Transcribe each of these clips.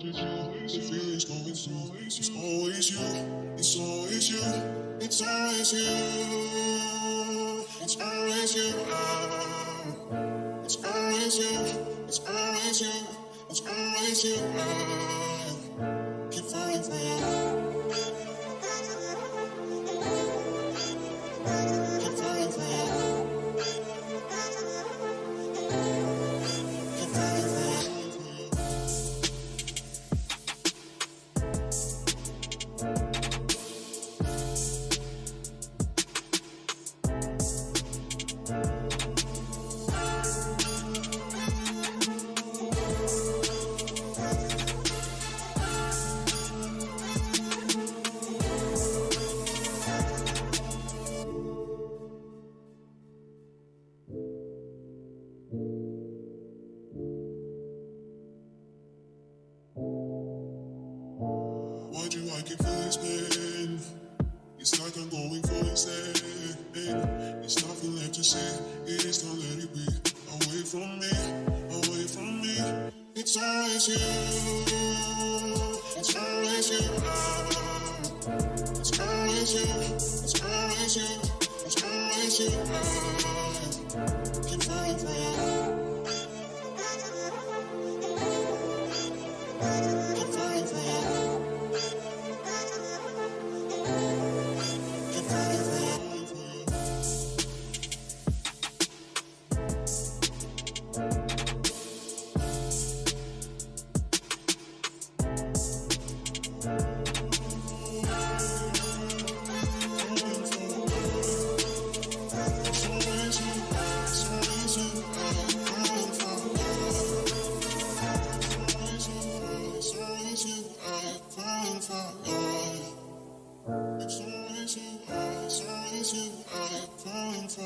with you. The feeling's going through. It's always you. It's always you. It's always you. It's always you. It's always you. It's always you. It's always you. Keep falling for you. Keep falling for you. Keep falling for you. Why do I keep feeling this pain? It's like I'm going for insane. It's nothing left to say. It is not let it be. Away from me, away from me. It's always you. It's always you. It's always you. It's always you. It's always you. Keep falling for you. Keep falling for you. Keep falling for you.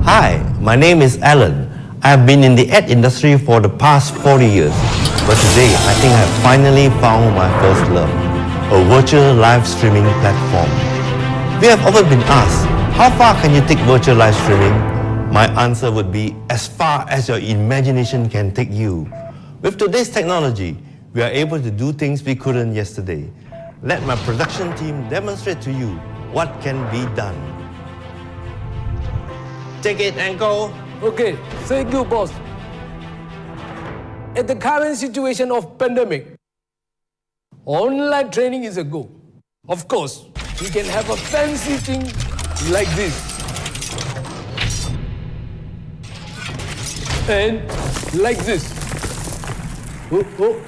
Hi, my name is Alan. I have been in the ad industry for the past 40 years, but today I think I have finally found my first love, a virtual live streaming platform. We have often been asked, how far can you take virtual live streaming? My answer would be as far as your imagination can take you. With today's technology, we are able to do things we couldn't yesterday. Let my production team demonstrate to you what can be done. Take it, Uncle. Okay, thank you, boss. At the current situation of pandemic, online training is a go. Of course, we can have a fancy thing like this. And like this.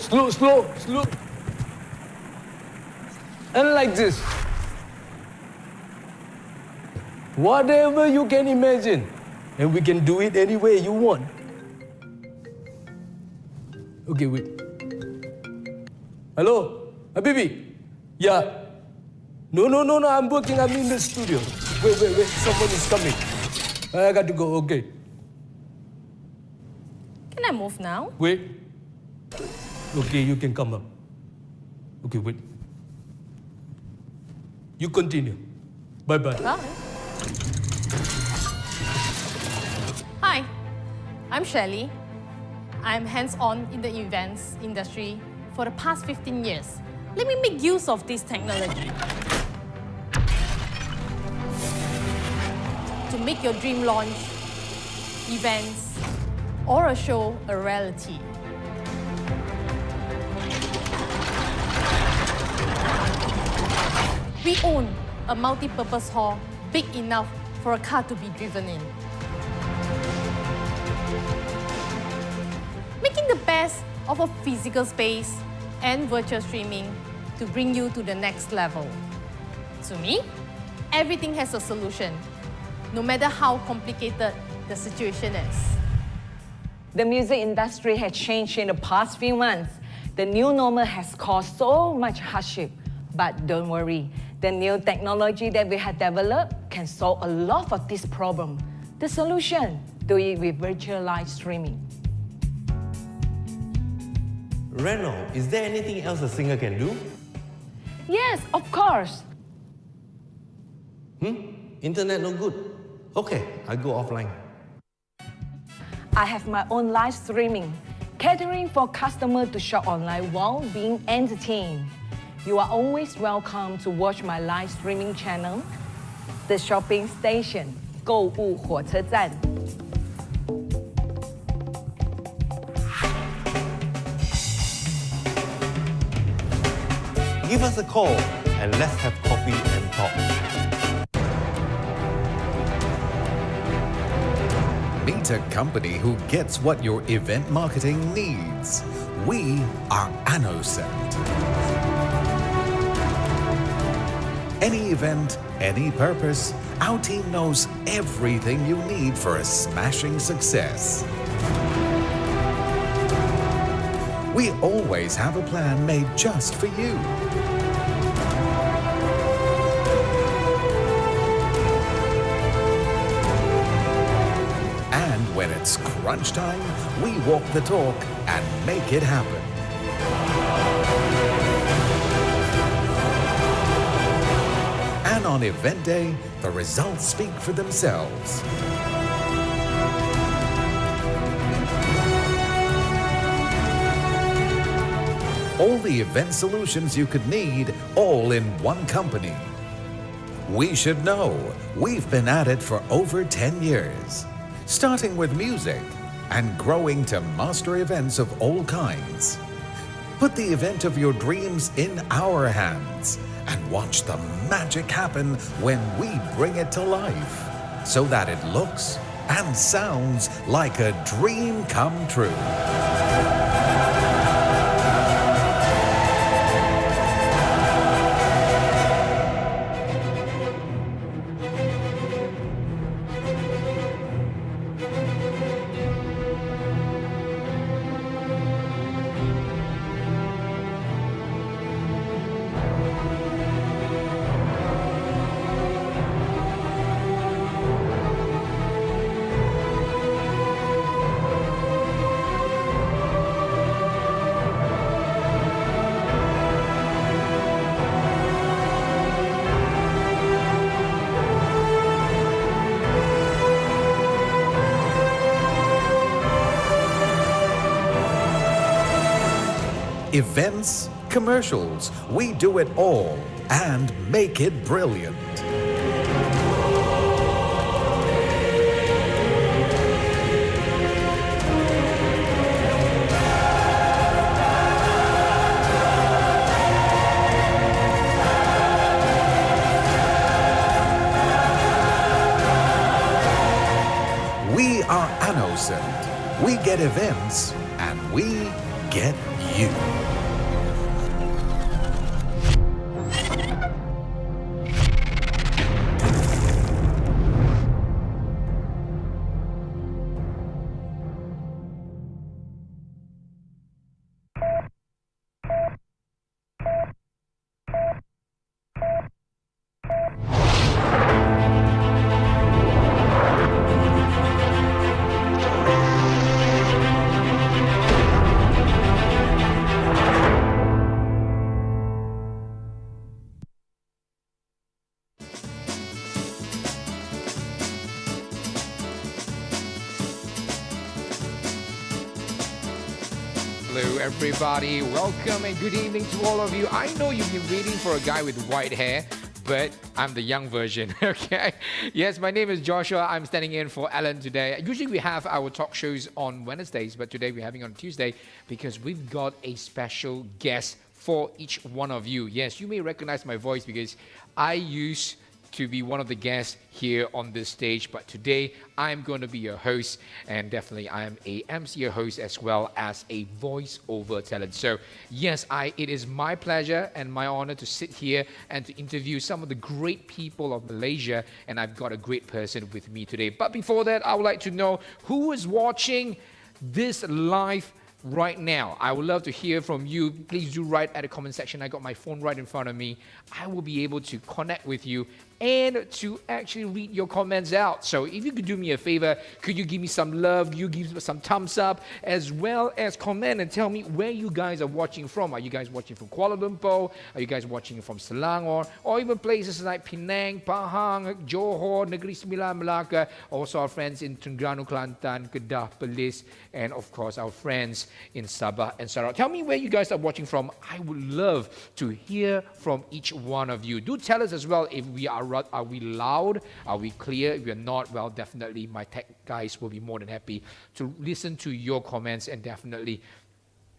Slow. And like this. Whatever you can imagine, and we can do it any way you want. Okay, wait. Hello, Habibi? Yeah. No, I'm working, I'm in the studio. Wait, someone is coming. I got to go, okay. Can I move now? Wait. Okay, you can come up. Okay, wait. You continue. Bye-bye. Bye. Hi, I'm Shelley. I'm hands-on in the events industry for the past 15 years. let me make use of this technology to make your dream launch, events, or a show a reality. We own a multi-purpose hall big enough for a car to be driven in. Making the best of a physical space and virtual streaming to bring you to the next level. To me, everything has a solution, no matter how complicated the situation is. The music industry has changed in the past few months. The new normal has caused so much hardship. But don't worry, the new technology that we have developed can solve a lot of this problem. The solution, do it with virtual live streaming. Reno, is there anything else a singer can do? Yes, of course. Internet no good. Okay, I go offline. I have my own live streaming, catering for customers to shop online while being entertained. You are always welcome to watch my live streaming channel, The Shopping Station, 购物火车站. Give us a call and let's have coffee and talk. Meet a company who gets what your event marketing needs. We are AnnoCent. Any event, any purpose, our team knows everything you need for a smashing success. We always have a plan made just for you. And when it's crunch time, we walk the talk and make it happen. And on event day, the results speak for themselves. All the event solutions you could need, all in one company. We should know, we've been at it for over 10 years, starting with music and growing to master events of all kinds. Put the event of your dreams in our hands and watch the magic happen when we bring it to life, so that it looks and sounds like a dream come true. Events, commercials, we do it all and make it brilliant. We are AnnoCent. We get events and we get you. everybody. Welcome and good evening to all of you. I know you've been waiting for a guy with white hair, but I'm the young version, okay? Yes, my name is Joshua. I'm standing in for Alan today. Usually we have our talk shows on Wednesdays, but today we're having on Tuesday because we've got a special guest for each one of you. Yes, you may recognize my voice because I used to be one of the guests here on this stage, but today I'm going to be your host, and definitely I am a MC host as well as a voice-over talent. So yes, it is my pleasure and my honor to sit here and to interview some of the great people of Malaysia, and I've got a great person with me today. But before that, I would like to know who is watching this live right now. I would love to hear from you. Please do write at the comment section. I got my phone right in front of me. I will be able to connect with you and to actually read your comments out. So if you could do me a favor, could you give me some love, you give me some thumbs up, as well as comment and tell me where you guys are watching from. Are you guys watching from Kuala Lumpur? Are you guys watching from Selangor? Or even places like Penang, Pahang, Johor, Negeri Sembilan, Melaka. Also our friends in Terengganu, Kelantan, Kedah, Perlis, and of course our friends in Sabah and Sarawak. Tell me where you guys are watching from. I would love to hear from each one of you. Do tell us as well if we are we loud? Are we clear? If we're not, well, definitely my tech guys will be more than happy to listen to your comments, and definitely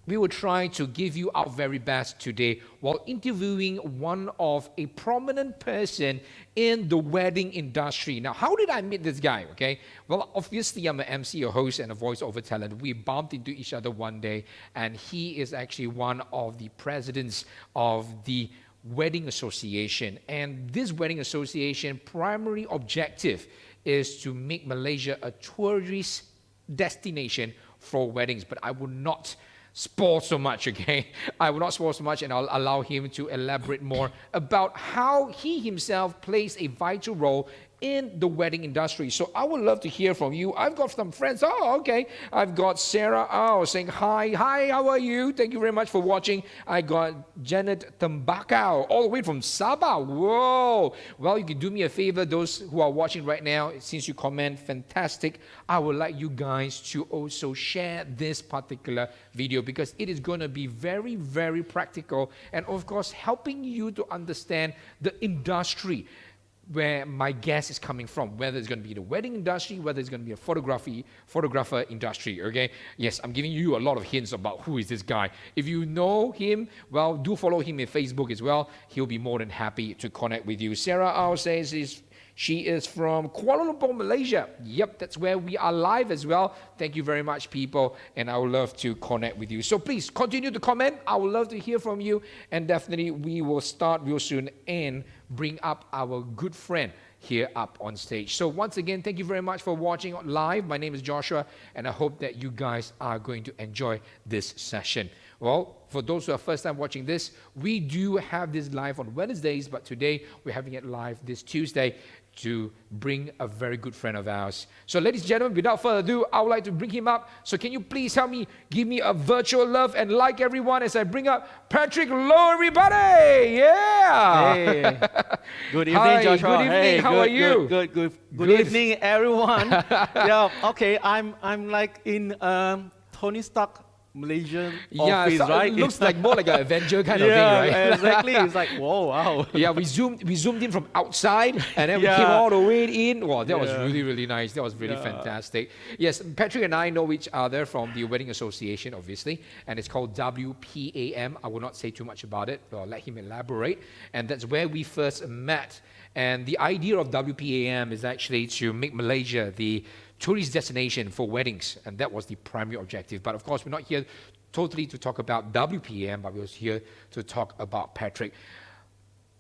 we will try to give you our very best today while interviewing one of a prominent person in the wedding industry. Now, how did I meet this guy, okay? Well, obviously, I'm an MC, a host, and a voice-over talent. We bumped into each other one day, and he is actually one of the presidents of the Wedding Association. And this Wedding Association primary objective is to make Malaysia a tourist destination for weddings. But I will not spoil so much, okay? I will not spoil so much, and I'll allow him to elaborate more about how he himself plays a vital role in the wedding industry. So I would love to hear from you. I've got some friends. Oh, okay. I've got Sarah saying hi. Hi, how are you? Thank you very much for watching. I got Janet Tembakau all the way from Sabah. Whoa. Well, you can do me a favor, those who are watching right now, since you comment, fantastic. I would like you guys to also share this particular video because it is going to be very, very practical and of course helping you to understand the industry where my guest is coming from, whether it's going to be the wedding industry, whether it's going to be a photographer industry, okay? Yes, I'm giving you a lot of hints about who is this guy. If you know him, well, do follow him on Facebook as well. He'll be more than happy to connect with you. Sarah Au says she is from Kuala Lumpur, Malaysia. Yep, that's where we are live as well. Thank you very much, people, and I would love to connect with you. So please continue to comment. I would love to hear from you, and definitely we will start real soon and bring up our good friend here up on stage. So once again, thank you very much for watching live. My name is Joshua, and I hope that you guys are going to enjoy this session. Well, for those who are first time watching this, we do have this live on Wednesdays, but today we're having it live this Tuesday to bring a very good friend of ours. So ladies and gentlemen, without further ado, I would like to bring him up. So can you please help me give me a virtual love and like everyone as I bring up Patrick. Hello everybody! Yeah! Hey. Good evening, Hi, Joshua. good evening. Hey, How are you? Good evening, everyone. Yeah, okay, I'm like in Tony Stark Malaysian office, so right? It looks like more like an Avenger kind of thing, right? Yeah, exactly. It's like, whoa, wow. Yeah, we zoomed in from outside and then we came all the way in. Wow, that was really, really nice. That was really fantastic. Yes, Patrick and I know each other from the Wedding Association, obviously, and it's called WPAM. I will not say too much about it. I'll let him elaborate. And that's where we first met. And the idea of WPAM is actually to make Malaysia the tourist destination for weddings, and that was the primary objective. But of course, we're not here totally to talk about WPAM, but we're here to talk about Patrick.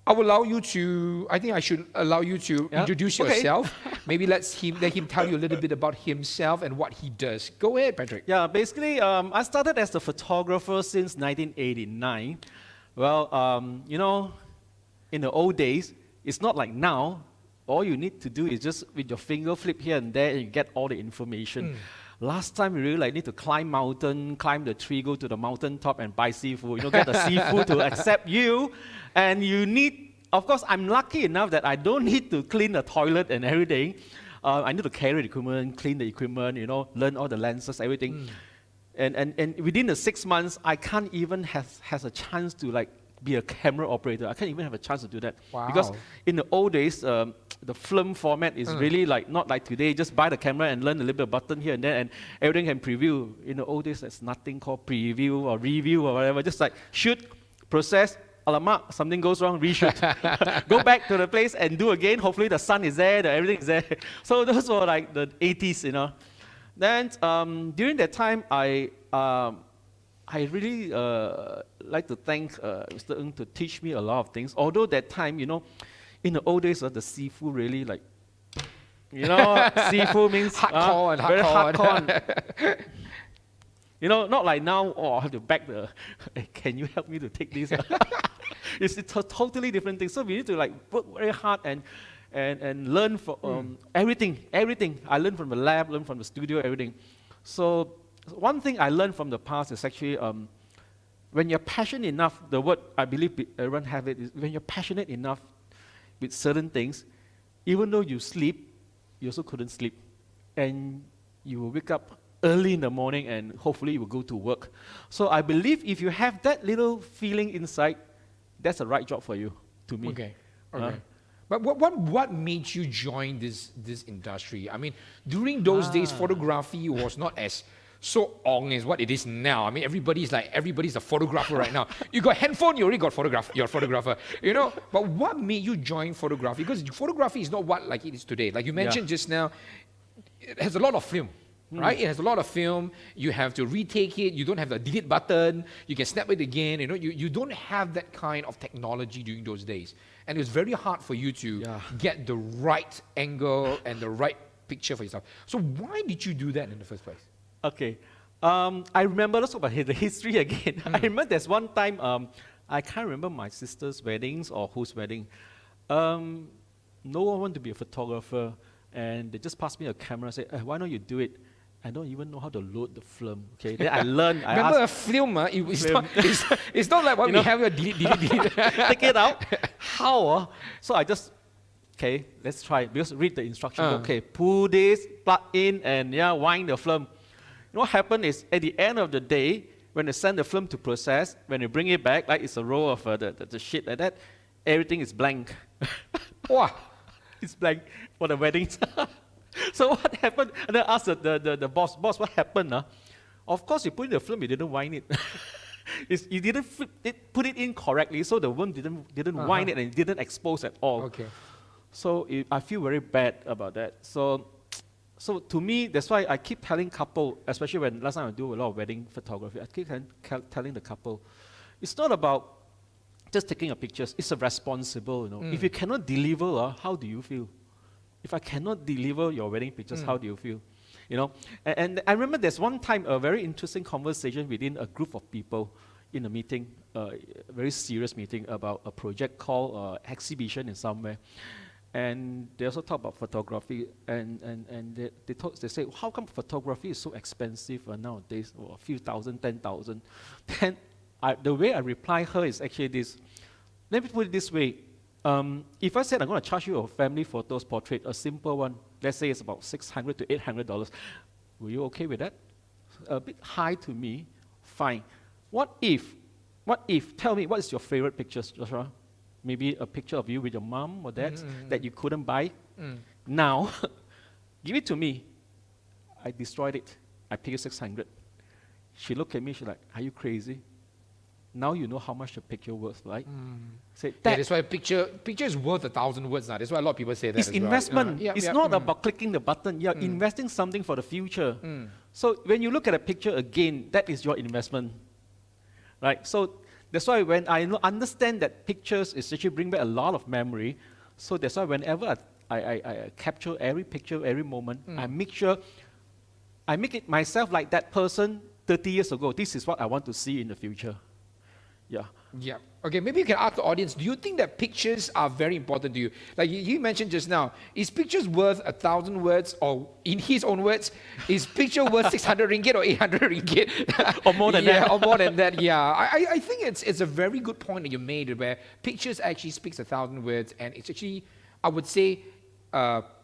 I think I should allow you to introduce yourself. Maybe let him tell you a little bit about himself and what he does. Go ahead, Patrick. Yeah, basically, I started as a photographer since 1989. Well, you know, in the old days, it's not like now. All you need to do is just with your finger flip here and there and you get all the information. Last time you really need to climb mountain, climb the tree, go to the mountain top and buy seafood. You know, get the seafood to accept you. And you need, of course, I'm lucky enough that I don't need to clean the toilet and everything. I need to carry the equipment, clean the equipment, you know, learn all the lenses, everything. And within the 6 months, I can't even has a chance to like be a camera operator. I can't even have a chance to do that. Wow. Because in the old days, the film format is really like not like today. Just buy the camera and learn a little bit of button here and there, and everything can preview. In the old days, there's nothing called preview or review or whatever. Just like shoot, process, alamak, something goes wrong, reshoot. Go back to the place and do again. Hopefully the sun is there, everything is there. So those were like the 80s, you know. Then during that time, I really like to thank Mr. Ng to teach me a lot of things. Although that time, you know, in the old days, the seafood really like, you know, seafood means hardcore and very hardcore. hardcore. You know, not like now, oh, I have to back the, hey, can you help me to take this? It's a totally different thing. So we need to like work very hard and learn from everything. I learned from the lab, learned from the studio, everything. So one thing I learned from the past is actually when you're passionate enough, the word I believe everyone have it is when you're passionate enough with certain things, even though you sleep, you also couldn't sleep. And you will wake up early in the morning and hopefully you will go to work. So I believe if you have that little feeling inside, that's the right job for you, to me. Okay. But what made you join this industry? I mean, during those days, photography was not as so on as what it is now. I mean, everybody's a photographer right now. You got handphone, you already got you're a photographer, you know. But what made you join photography? Because photography is not what like it is today. Like you mentioned just now, it has a lot of film. Right? It has a lot of film. You have to retake it. You don't have the delete button. You can snap it again. You know, you don't have that kind of technology during those days. And it was very hard for you to get the right angle and the right picture for yourself. So why did you do that in the first place? Okay. I remember, let's talk about the history again. I remember there's one time, I can't remember my sister's weddings or whose wedding. No one wanted to be a photographer. And they just passed me a camera and said, why don't you do it? I don't even know how to load the film. Okay, then I learned. Remember a film? It's not like what we have your delete. Take it out. How? So I just, okay, let's try. Because read the instruction book. Okay, pull this, plug in, and wind the film. You know what happened is at the end of the day, when they send the film to process, when they bring it back, like it's a row of the shit like that, everything is blank. Wow. It's blank for the weddings. So what happened? And then I asked the boss, what happened? Of course, you put in the film, you didn't wind it. You didn't put it in correctly, so the worm didn't wind it and it didn't expose at all. Okay. So I feel very bad about that. So to me, that's why I keep telling couple, especially when last time I do a lot of wedding photography, I keep telling the couple, it's not about just taking a pictures. It's a responsible, you know. If you cannot deliver, how do you feel? If I cannot deliver your wedding pictures, how do you feel? You know, and I remember there's one time a very interesting conversation within a group of people in a meeting, a very serious meeting about a project called exhibition in somewhere. And they also talk about photography, and they say, how come photography is so expensive nowadays, a few thousand, 10,000? Then the way I reply her is actually this. Let me put it this way. If I said I'm going to charge you a family photos portrait, a simple one, let's say it's about $600 to $800, were you okay with that? A bit high to me, fine. What if, tell me, what is your favorite pictures, Joshua? Maybe a picture of you with your mom or dad that you couldn't buy. Now, give it to me. I destroyed it. I paid you $600. She looked at me, she's like, are you crazy? Now you know how much the picture worth, right? That's why picture is worth 1,000 words now. That's why a lot of people say that. It's investment. It's not about clicking the button. You're investing something for the future. So when you look at a picture again, that is your investment, right? So that's why when I understand that pictures is actually bring back a lot of memory. So that's why whenever I capture every picture, every moment, I make sure I make it myself like that person 30 years ago. This is what I want to see in the future. Yeah. Okay, maybe you can ask the audience, do you think that pictures are very important to you? Like you mentioned just now, is pictures worth 1,000 words, or in his own words, is picture worth 600 ringgit or 800 ringgit? Or more than that. Or more than that, I think it's a very good point that you made, where pictures actually speaks 1,000 words, and it's actually, I would say,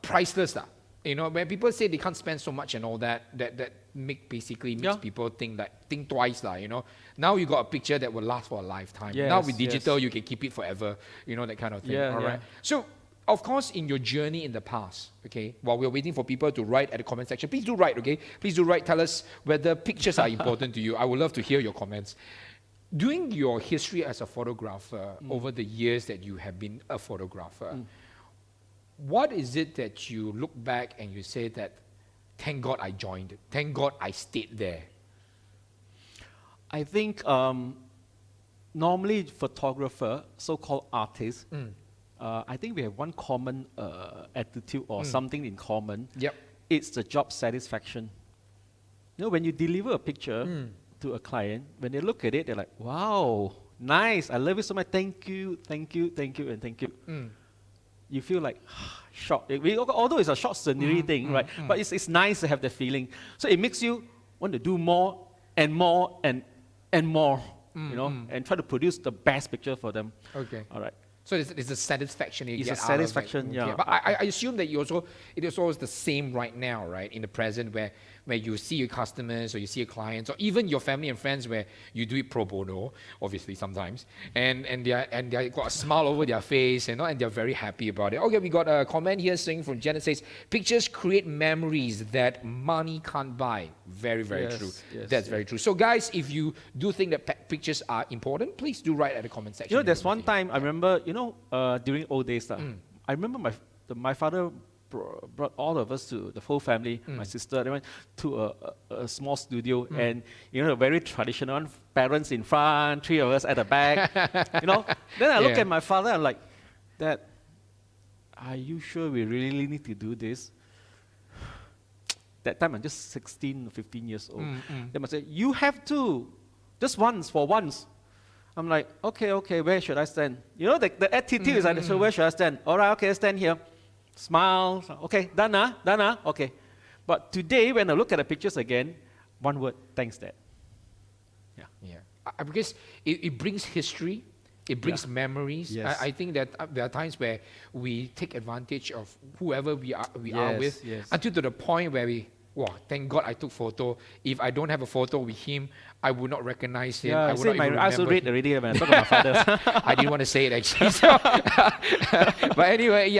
priceless. You know, when people say they can't spend so much and all that, that basically makes Yeah. people think twice, you know. Now you got a picture that will last for a lifetime. Yes, Now with digital, yes. you can keep it forever, you know, that kind of thing. Yeah, all right. yeah. So, of course, in your journey in the past, okay, while we're waiting for people to write at the comment section, please do write, okay? Please do write. Tell us whether pictures are important to you. I would love to hear your comments. During your history as a photographer, over the years that you have been a photographer, what is it that you look back and you say that, thank God I joined, thank God I stayed there? I think normally photographer, so-called artist, I think we have one common attitude or something in common. Yep. It's the job satisfaction. You know, when you deliver a picture to a client, when they look at it, they're like, wow, nice, I love it so much, thank you, thank you, thank you, and thank you. You feel like shocked. Although it's a short scenery thing, right? But it's nice to have that feeling. So it makes you want to do more and more and more, you know, and try to produce the best picture for them. Okay. All right. So it's a satisfaction you It's get a out of it. satisfaction, yeah. But I assume that it is always the same right now, right? In the present where you see your customers or you see your clients or even your family and friends where you do it pro bono, obviously sometimes, and they got a smile over their face and they're very happy about it. Okay, we got a comment here saying from Janet says, pictures create memories that money can't buy. Very, very Yes, true. yes, That's very true. So guys, if you do think that pictures are important, please do write at the comment section. You know, there's one time I remember, you know, during old days, I remember my father brought all of us to the whole family, my sister, they went to a small studio, and you know, very traditional, parents in front, three of us at the back, you know. Then I look at my father, I'm like, Dad, are you sure we really need to do this? That time I'm just 16 or 15 years old. Then I say, you have to, just once, for once. I'm like, okay, where should I stand? You know, the attitude is like, so where should I stand? All right, okay, stand here. Smile, okay, done, okay. But today, when I look at the pictures again, one word, thanks, Dad. Yeah, because it brings history, it brings memories. Yes. I think that there are times where we take advantage of whoever we are with, yes. until to the point where thank God I took photo. If I don't have a photo with him, I would not recognize him. I would not even I also remember read already when I talk about my father. I didn't want to say it actually. So but anyway,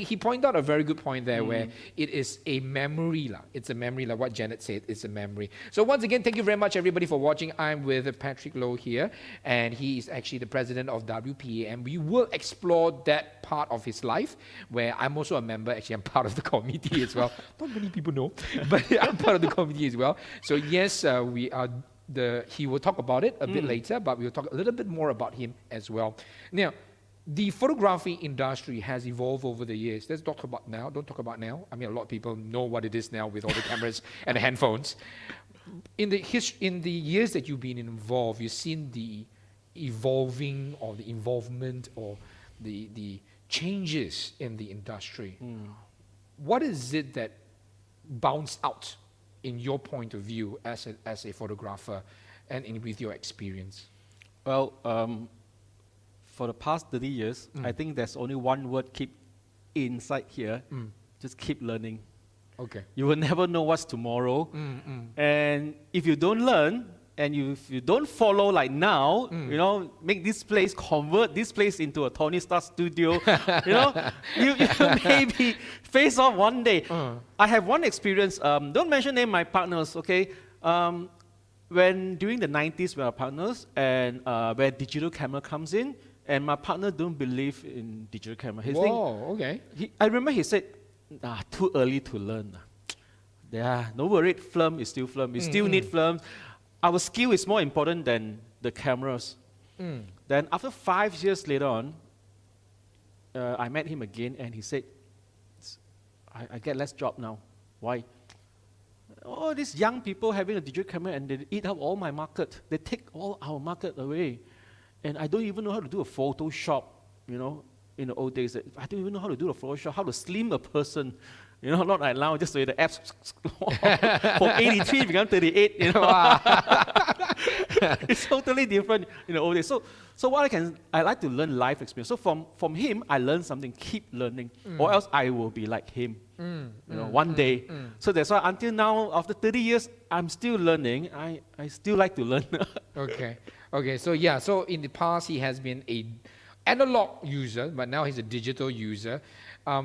he pointed out a very good point there where it is a memory. It's a memory, like what Janet said, it's a memory. So once again, thank you very much everybody for watching. I'm with Patrick Loh here, and he is actually the president of WPA, and we will explore that part of his life where I'm also a member. Actually, I'm part of the committee as well. Not many people know, but I'm part of the committee as well. So yes, we are. He will talk about it a bit later, but we'll talk a little bit more about him as well. Now, the photography industry has evolved over the years. Let's talk about now. Don't talk about now. I mean, a lot of people know what it is now with all the cameras and the handphones. In the years that you've been involved, you've seen the evolving or the involvement or the changes in the industry. What is it that bounced out in your point of view as a photographer and with your experience? Well, for the past 30 years, I think there's only one word keep inside here. Just keep learning. Okay. You will never know what's tomorrow. And if you don't learn, and if you don't follow like now, you know, make this place, convert this place into a Tony Stark studio, you know, you maybe face off one day. I have one experience, don't mention name my partners, okay? When during the 90s we were partners, and where digital camera comes in, and my partner don't believe in digital camera. Okay. I remember he said, too early to learn. No worry, film is still film. We still need film. Our skill is more important than the cameras. Then after 5 years later on, I met him again, and he said, I get less job now. Why? Oh, these young people having a digital camera, and they eat up all my market. They take all our market away. And I don't even know how to do a Photoshop, you know, in the old days. I don't even know how to do a Photoshop, how to slim a person. You know, not like now, just so the apps from 83 become 38, you know. It's totally different in the old days. So what I like to learn life experience. So from him, I learn something, keep learning, or else I will be like him, you know, one day. So that's why until now, after 30 years, I'm still learning. I still like to learn. Okay, so yeah, so in the past he has been a analog user, but now he's a digital user.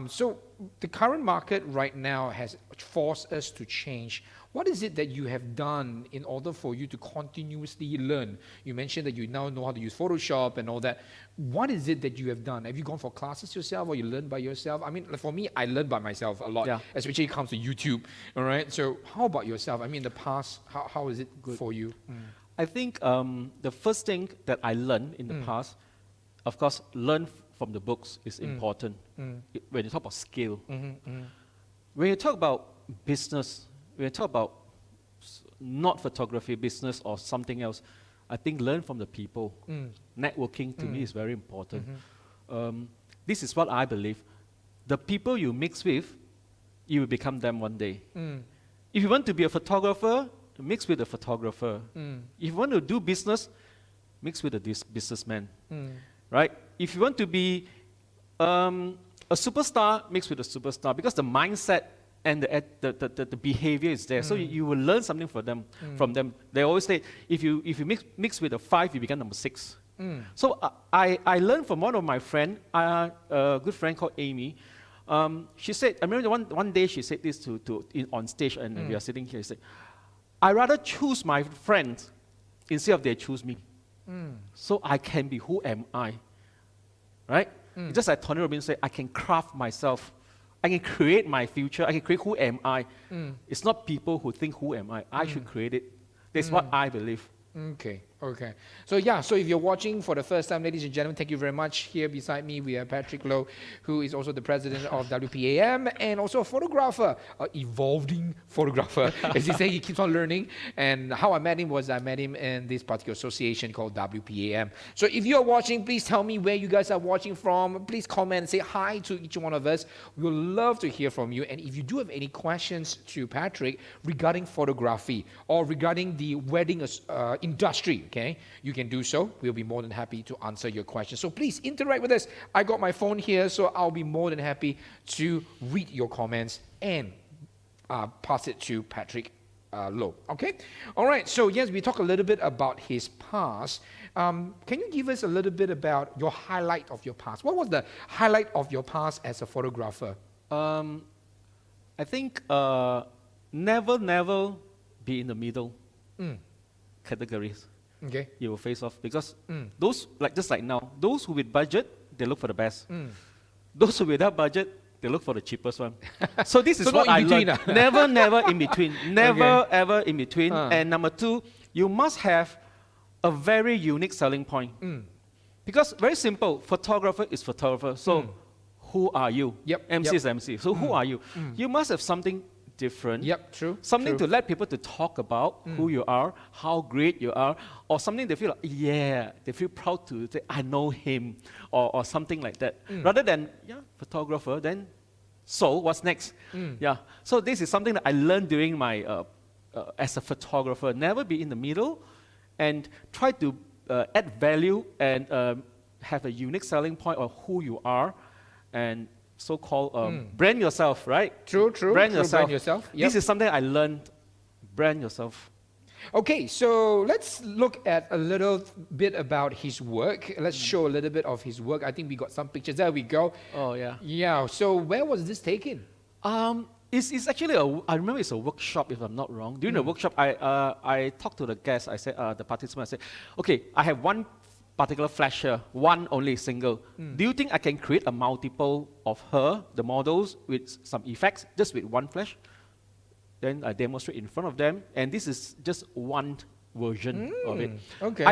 So the current market right now has forced us to change. What is it that you have done in order for you to continuously learn? You mentioned that you now know how to use Photoshop and all that. What is it that you have done? Have you gone for classes yourself or you learn by yourself? I mean, for me, I learn by myself a lot, especially when it comes to YouTube, all right? So how about yourself? I mean, in the past, how is it good for you? I think the first thing that I learned in the past, of course, learn from the books is important when you talk about skill. When you talk about business, when you talk about not photography, business or something else, I think learn from the people. Networking to me is very important. This is what I believe. The people you mix with, you will become them one day. If you want to be a photographer, mix with a photographer. If you want to do business, mix with a businessman. Right? If you want to be a superstar, mix with a superstar, because the mindset and the behavior is there. So you will learn something from them. They always say, if you mix with a 5, you become number 6. So I learned from one of my friends, a good friend called Amy. She said, I remember one day she said this on stage, and we are sitting here. She said, I rather choose my friends instead of they choose me. So I can be who am I, right? Just like Tony Robbins said, I can craft myself. I can create my future. I can create who am I. It's not people who think who am I. I should create it. That's what I believe. Okay. So yeah, so if you're watching for the first time, ladies and gentlemen, thank you very much. Here beside me, we have Patrick Low, who is also the president of WPAM and also a photographer, an evolving photographer. As he said, he keeps on learning. And how I met him was I met him in this particular association called WPAM. So if you're watching, please tell me where you guys are watching from. Please comment and say hi to each one of us. We would love to hear from you. And if you do have any questions to Patrick regarding photography or regarding the wedding industry, okay, you can do so. We'll be more than happy to answer your questions. So please interact with us. I got my phone here, so I'll be more than happy to read your comments and pass it to Patrick Low. Okay? All right. So yes, we talk a little bit about his past. Can you give us a little bit about your highlight of your past? What was the highlight of your past as a photographer? I think never be in the middle categories. Okay. You will face off because those, just like now, those who with budget, they look for the best. Those who without budget, they look for the cheapest one. So this is what I learned. Never in between. Never ever in between. And number 2, you must have a very unique selling point. Because very simple, photographer is photographer. So who are you? MC is MC. So who are you? You must have something different. True. Something to let people to talk about who you are, how great you are, or something they feel like, they feel proud to say, I know him, or something like that. Rather than, photographer, then, so what's next? So this is something that I learned during my, as a photographer, never be in the middle, and try to add value and have a unique selling point of who you are, and so-called brand yourself, right? True. Brand yourself. Yep. This is something I learned. Brand yourself. Okay, so let's look at a little bit about his work. Let's show a little bit of his work. I think we got some pictures. There we go. Oh, yeah. Yeah, so where was this taken? It's actually I remember it's a workshop, if I'm not wrong. During the workshop, I talked to the guests. I said, the participant, I said, okay, I have one particular flasher, one only single. Do you think I can create a multiple of her, the models, with some effects, just with one flash? Then I demonstrate in front of them, and this is just one version of it. Okay.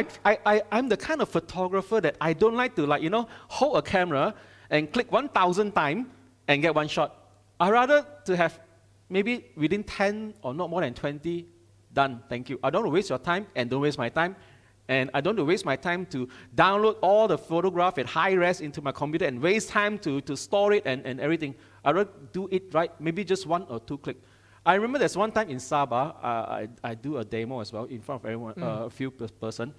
I'm the kind of photographer that I don't like to hold a camera and click 1,000 times and get one shot. I rather to have maybe within 10 or not more than 20 done. Thank you. I don't want to waste your time and don't waste my time. And I don't want to waste my time to download all the photograph at high res into my computer and waste time to store it and everything. I'd rather do it right, maybe just 1 or 2 click. I remember there's one time in Sabah, I do a demo as well in front of everyone, a few person,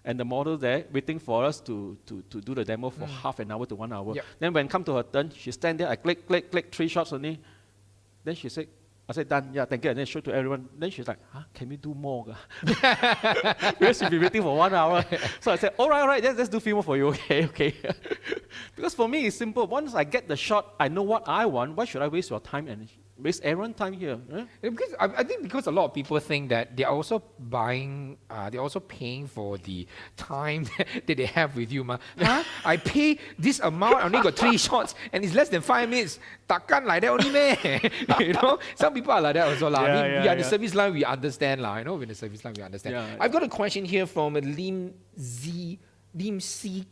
and the model there waiting for us to do the demo for half an hour to 1 hour. Yep. Then when come to her turn, she stand there, I click, 3 shots only. Then she said, I said, done, yeah, thank you, and then show to everyone. Then she's like, huh, can we do more? Because she'll be waiting for 1 hour. So I said, all right, let's do few more for you, okay. Because for me, it's simple. Once I get the shot, I know what I want. Why should I waste your time and waste everyone's time here? Right? Because I think because a lot of people think that they're also buying, they're also paying for the time that they have with you. Huh? I pay this amount, I only got 3 shots, and it's less than 5 minutes. Takkan like that only, meh? You know, some people are like that also. I mean, we are the service line, we understand. You know, with the service line, we understand. I've got a question here from Lim Si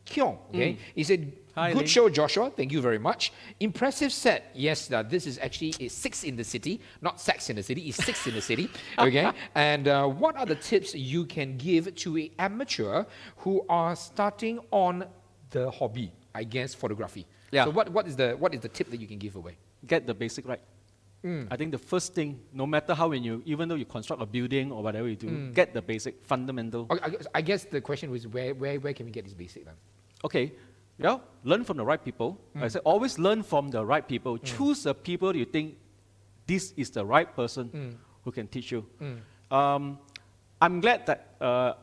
Kyung. Okay, he said, Hi, good Lim. show, Joshua. Thank you very much. Impressive set. Yes, this is actually 6 in the city, not sex in the city. It's 6 in the city. Okay. And what are the tips you can give to an amateur who are starting on the hobby? I guess photography. Yeah. So what is the tip that you can give away? Get the basic right. I think the first thing, no matter how even though you construct a building or whatever you do, get the basic, fundamental. Okay, I guess the question was where can we get this basic then? Okay, well, learn from the right people. I said always learn from the right people. Choose the people you think this is the right person who can teach you. I'm glad that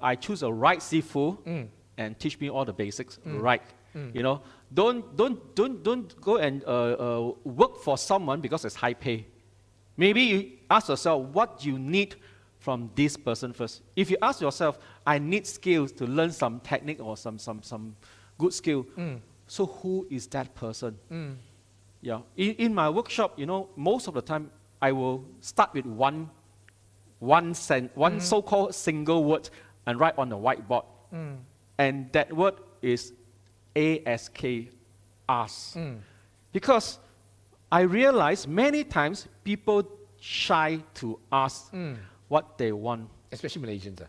I choose the right sifu and teach me all the basics right. You know, don't go and work for someone because it's high pay. Maybe you ask yourself what you need from this person first. If you ask yourself, I need skills to learn some technique or some good skill. So who is that person? Yeah. In my workshop, you know, most of the time I will start with one so-called single word and write on the whiteboard. And that word is ASK, ask. Because I realize many times people shy to ask what they want. Especially Malaysians.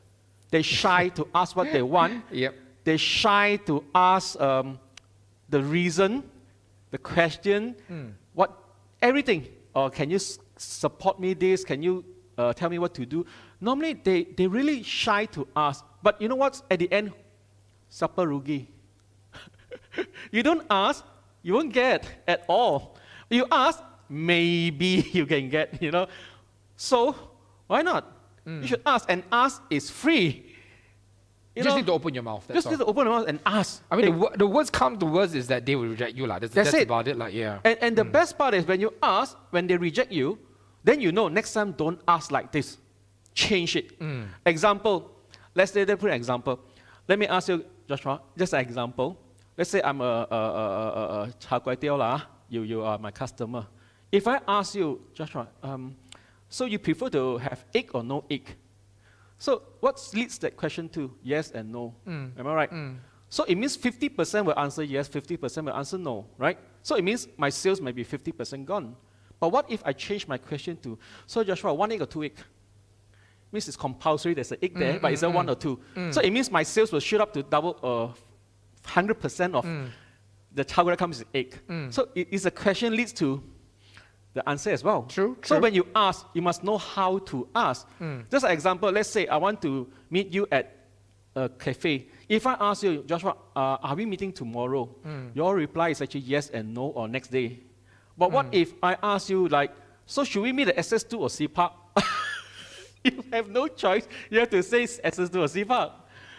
They shy to ask what they want. Yep. They shy to ask the reason, the question, everything. Can you support me this? Can you tell me what to do? Normally, they really shy to ask. But you know what? At the end, supper rugi. You don't ask, you won't get at all. You ask, maybe you can get, you know. So, why not? You should ask, and ask is free. You just need to open your mouth. That's Just need to open your mouth and ask. I mean, the worst come to worst is that they will reject you. That's it. about it. And the best part is when you ask, when they reject you, then you know next time don't ask like this. Change it. Example, let's put an example. Let me ask you, Joshua, just an example. Let's say I'm a char kway teow lah. You are my customer. If I ask you, Joshua, so you prefer to have egg or no egg? So what leads that question to yes and no? Am I right? So it means 50% will answer yes, 50% will answer no, right? So it means my sales might be 50% gone. But what if I change my question to, so Joshua, 1 egg or 2 egg? Means it's compulsory, there's an egg there, but it's a 1 or 2. So it means my sales will shoot up to double 100% of the chocolate comes with egg. So it's a question leads to the answer as well. True. So when you ask, you must know how to ask. Just an example, let's say I want to meet you at a cafe. If I ask you, Joshua, are we meeting tomorrow? Your reply is actually yes and no or next day. But what if I ask you like, so should we meet at SS2 or C Park? You have no choice. You have to say SS2 or C Park.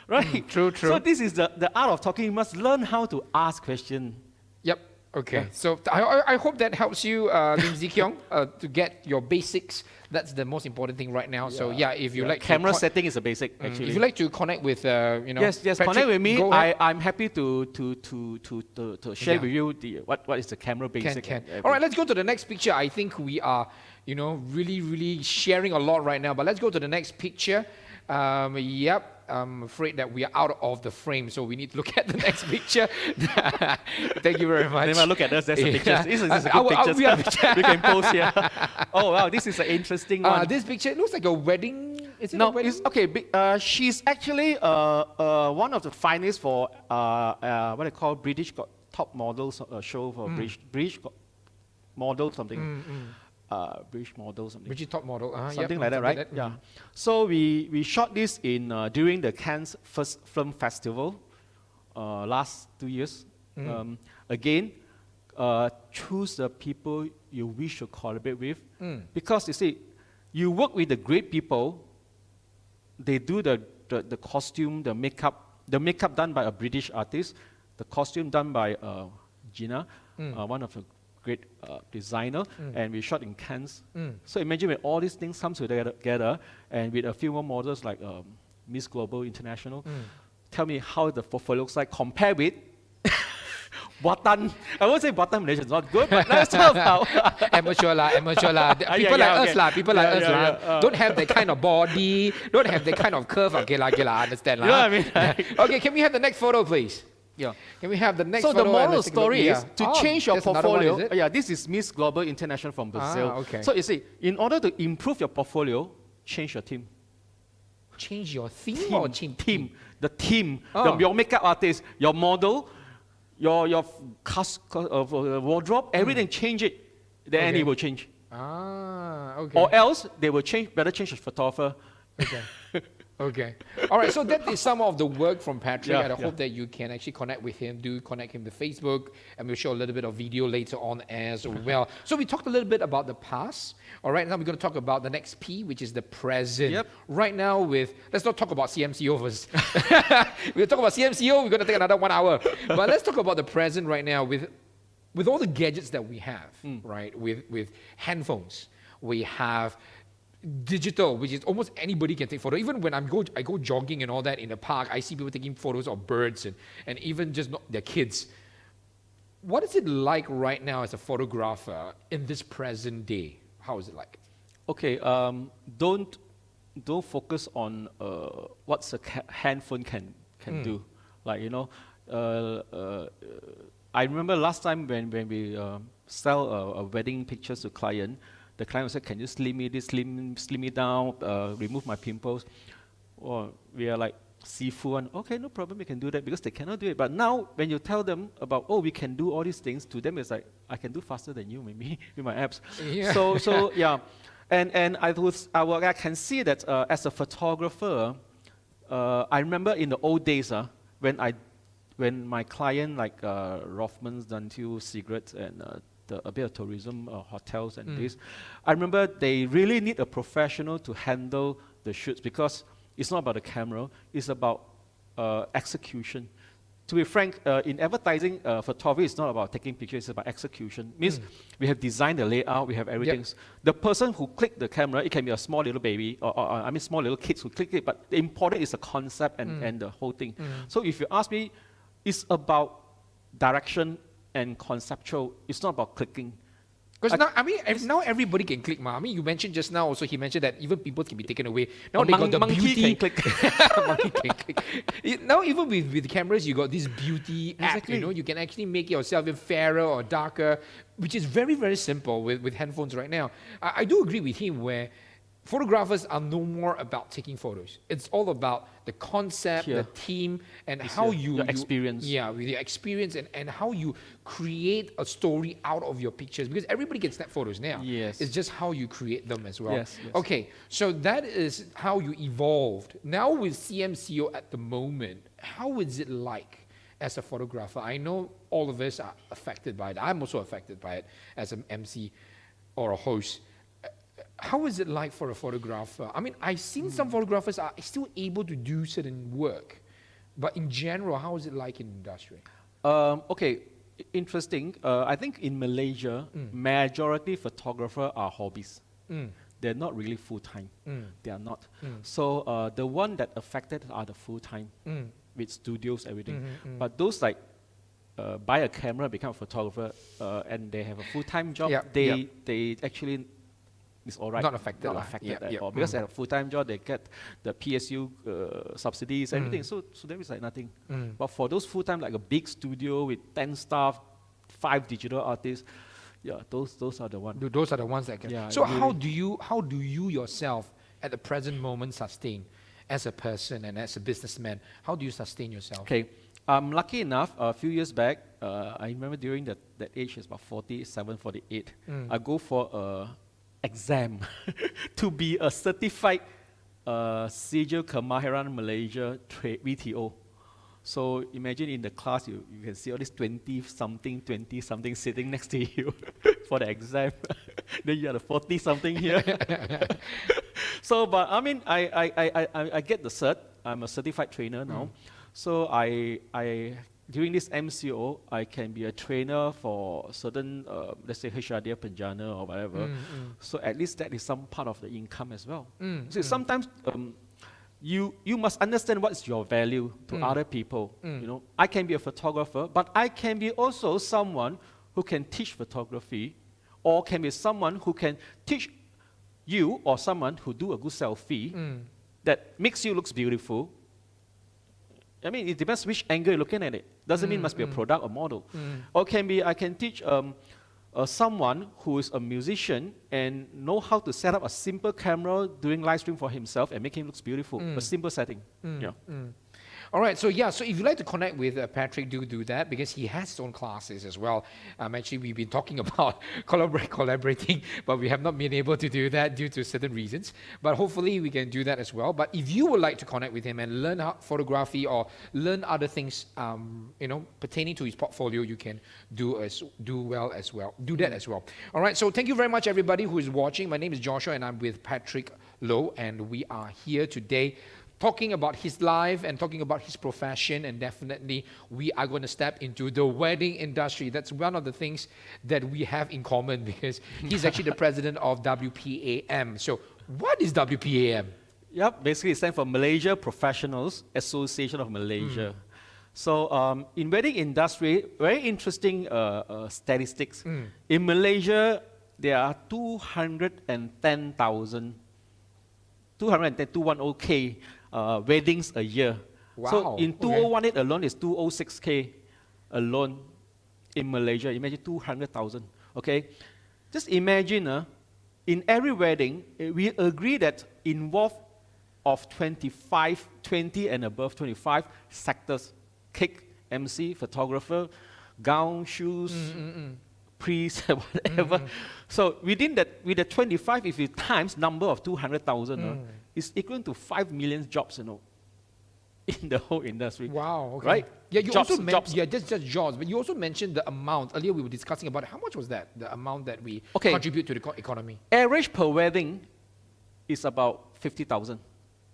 Right? True. So this is the art of talking. You must learn how to ask questions. Yep. Okay. So I hope that helps you, Lim Zi Kyung, to get your basics. That's the most important thing right now. So if you like camera setting is a basic actually. If you like to connect with yes, Patrick, connect with me. I'm happy to share with you what is the camera basic. Can. All right, let's go to the next picture. I think we are really sharing a lot right now. But let's go to the next picture. Yep. I'm afraid that we are out of the frame, so we need to look at the next picture. Thank you very much. Then look at us, there's a picture. This is a good picture. We can post here. Oh, wow, this is an interesting one. This picture looks like a wedding. Is it no, a wedding? it's, okay, she's actually one of the finalists for what they call British Got Top Models show for British Got model, something. British model, something. British top model. Something like that, right? Yeah. So we shot this in during the Cannes First Film Festival last 2 years. Again, choose the people you wish to collaborate with, because you see, you work with the great people. They do the costume, the makeup done by a British artist, the costume done by Gina, one of the great designer, and we shot in Cannes. So imagine when all these things come together, and with a few more models like Miss Global International, tell me how the portfolio looks like compared with Buatan. I won't say Buatan Malaysia is not good, but let's talk about amateur lah. People like us lah. People like us lah. Don't have that kind of body. Don't have that kind of curve. Okay lah. Understand lah. You know what I mean? Okay, can we have the next photo, please? Yeah. Can we have the next So photo? the moral story is to change your that's another one, portfolio. is it? Yeah, this is Miss Global International from Brazil. Okay. So you see, in order to improve your portfolio, change your team. Change your theme or team? The team, Oh. your makeup artist, your model, your wardrobe, everything, change it. Then Okay. it will change. Okay. Or else they will change. Better change the photographer. Okay. Okay. All right. So that is some of the work from Patrick, Yeah, and I yeah. hope that you can actually connect with him. Do connect him to Facebook, and we'll show a little bit of video later on as well. So we talked a little bit about the past. All right. Now we're going to talk about the next P, which is the present. Yep. Right now, let's not talk about CMCO first. We'll talk about CMCO. We're going to take another 1 hour. But let's talk about the present right now with all the gadgets that we have, right? With handphones, we have digital, which is almost anybody can take photo. Even when I go jogging and all that in the park, I see people taking photos of birds and even just their kids. What is it like right now as a photographer in this present day? How is it like? Okay, don't focus on what a handphone can do. Like, you know, I remember last time when we sell a wedding pictures to client, the client would say, can you slim me down, remove my pimples? Or we are like, Sifu, and okay, no problem, we can do that, because they cannot do it. But now, when you tell them about, oh, we can do all these things, to them it's like, I can do faster than you, maybe, with my apps. Yeah. So yeah. And I can see that as a photographer, I remember in the old days, when my client, like Rothmans, Dantil, Cigarettes, and a bit of tourism, hotels and this, I remember they really need a professional to handle the shoots, because it's not about the camera, it's about execution. To be frank, in advertising, photography is not about taking pictures, it's about execution. Means we have designed the layout, we have everything. Yep. The person who clicked the camera, it can be a small little baby, or small little kids who click it, but the important is the concept and the whole thing. So if you ask me, it's about direction and conceptual, it's not about clicking. Because now everybody can click, ma. I mean, you mentioned just now also, he mentioned that even people can be taken away. Now they got the monkey beauty. can click. Monkey can click. Now even with cameras, you got this beauty app, Exactly. you know, you can actually make yourself even fairer or darker, which is very, very simple with handphones right now. I do agree with him where photographers are no more about taking photos. It's all about the concept, Here. the theme, and how your experience. Yeah, with your experience and how you create a story out of your pictures. Because everybody can snap photos now. Yes. It's just how you create them as well. Yes, yes. Okay, so that is how you evolved. Now with CMCO at the moment, how is it like as a photographer? I know all of us are affected by it. I'm also affected by it as an MC or a host. How is it like for a photographer? I mean, I've seen some photographers are still able to do certain work, but in general, how is it like in the industry? Okay, interesting. I think in Malaysia, majority photographer are hobbies. They're not really full-time. They are not. So the one that affected are the full-time, with studios, everything. But those like buy a camera, become a photographer, and they have a full-time job, Yeah, they actually, it's all right. Not affected Not lah. affected Yeah, at yeah. all. Because at a full-time job, they get the PSU subsidies, everything. So there is like nothing. But for those full-time, like a big studio with 10 staff, 5 digital artists, yeah, those are the ones. Those are the ones that can. Yeah, So really. how do you yourself at the present moment sustain as a person and as a businessman? How do you sustain yourself? Okay, I'm lucky enough, a few years back, I remember during that age, it's about 47, 48, I go for a exam to be a certified Sijil Kemahiran Malaysia VTO. So imagine in the class, you can see all these 20-something sitting next to you for the exam. Then you are the 40-something here. So, but I mean, I get the cert. I'm a certified trainer now. So during this MCO, I can be a trainer for certain, let's say HRDF Penjana or whatever. So at least that is some part of the income as well. So sometimes you must understand what's your value to other people. You know, I can be a photographer, but I can be also someone who can teach photography, or can be someone who can teach you or someone who do a good selfie that makes you look beautiful. I mean, it depends which angle you're looking at it. Doesn't mean it must be a product or model. Or can be, I can teach someone who is a musician and know how to set up a simple camera doing live stream for himself and make him look beautiful. A simple setting. Yeah. All right, so yeah, so if you'd like to connect with Patrick, do that, because he has his own classes as well. Actually, we've been talking about collaborating, but we have not been able to do that due to certain reasons. But hopefully we can do that as well. But if you would like to connect with him and learn photography or learn other things, you know, pertaining to his portfolio, you can do that as well. All right, so thank you very much, everybody who is watching. My name is Joshua, and I'm with Patrick Low, and we are here today talking about his life and talking about his profession, and definitely we are going to step into the wedding industry. That's one of the things that we have in common, because he's actually the president of WPAM. So what is WPAM? Yep, basically it stands for Malaysia Professionals Association of Malaysia. So in wedding industry, very interesting statistics. In Malaysia, there are 210K weddings a year. Wow. So in 2018 alone, it's 206K alone in Malaysia. Imagine 200,000. Okay, just imagine in every wedding, we agree that involve of 20 and above 25 sectors: cake, MC, photographer, gown, shoes, priest, whatever. So within that, with the 25, if you times number of 200,000, it's equivalent to 5 million jobs, you know, in the whole industry. Wow. Okay. Right? Yeah, you Jobs, also jobs. yeah, just jobs, but you also mentioned the amount. Earlier we were discussing about how much was that, the amount that we contribute to the economy. Average per wedding is about 50,000.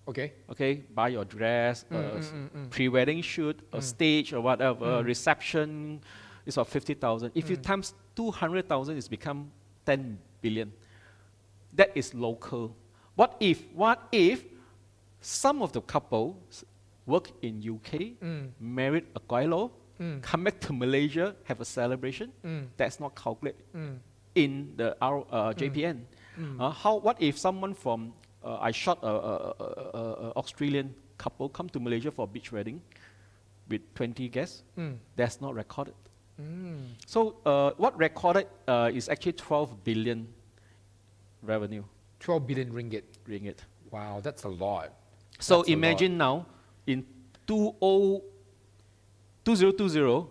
Okay. Okay, buy your dress, pre-wedding shoot, a stage or whatever, reception is about 50,000. If you times 200,000, it's become 10 billion. That is local. What if some of the couples work in UK, married a Guaylo, come back to Malaysia, have a celebration? That's not calculated in the JPN. What if someone from I shot a Australian couple come to Malaysia for a beach wedding with 20 guests? That's not recorded. So what recorded is actually 12 billion revenue. 12 billion ringgit. Wow, that's a lot. So that's imagine now, in 2020,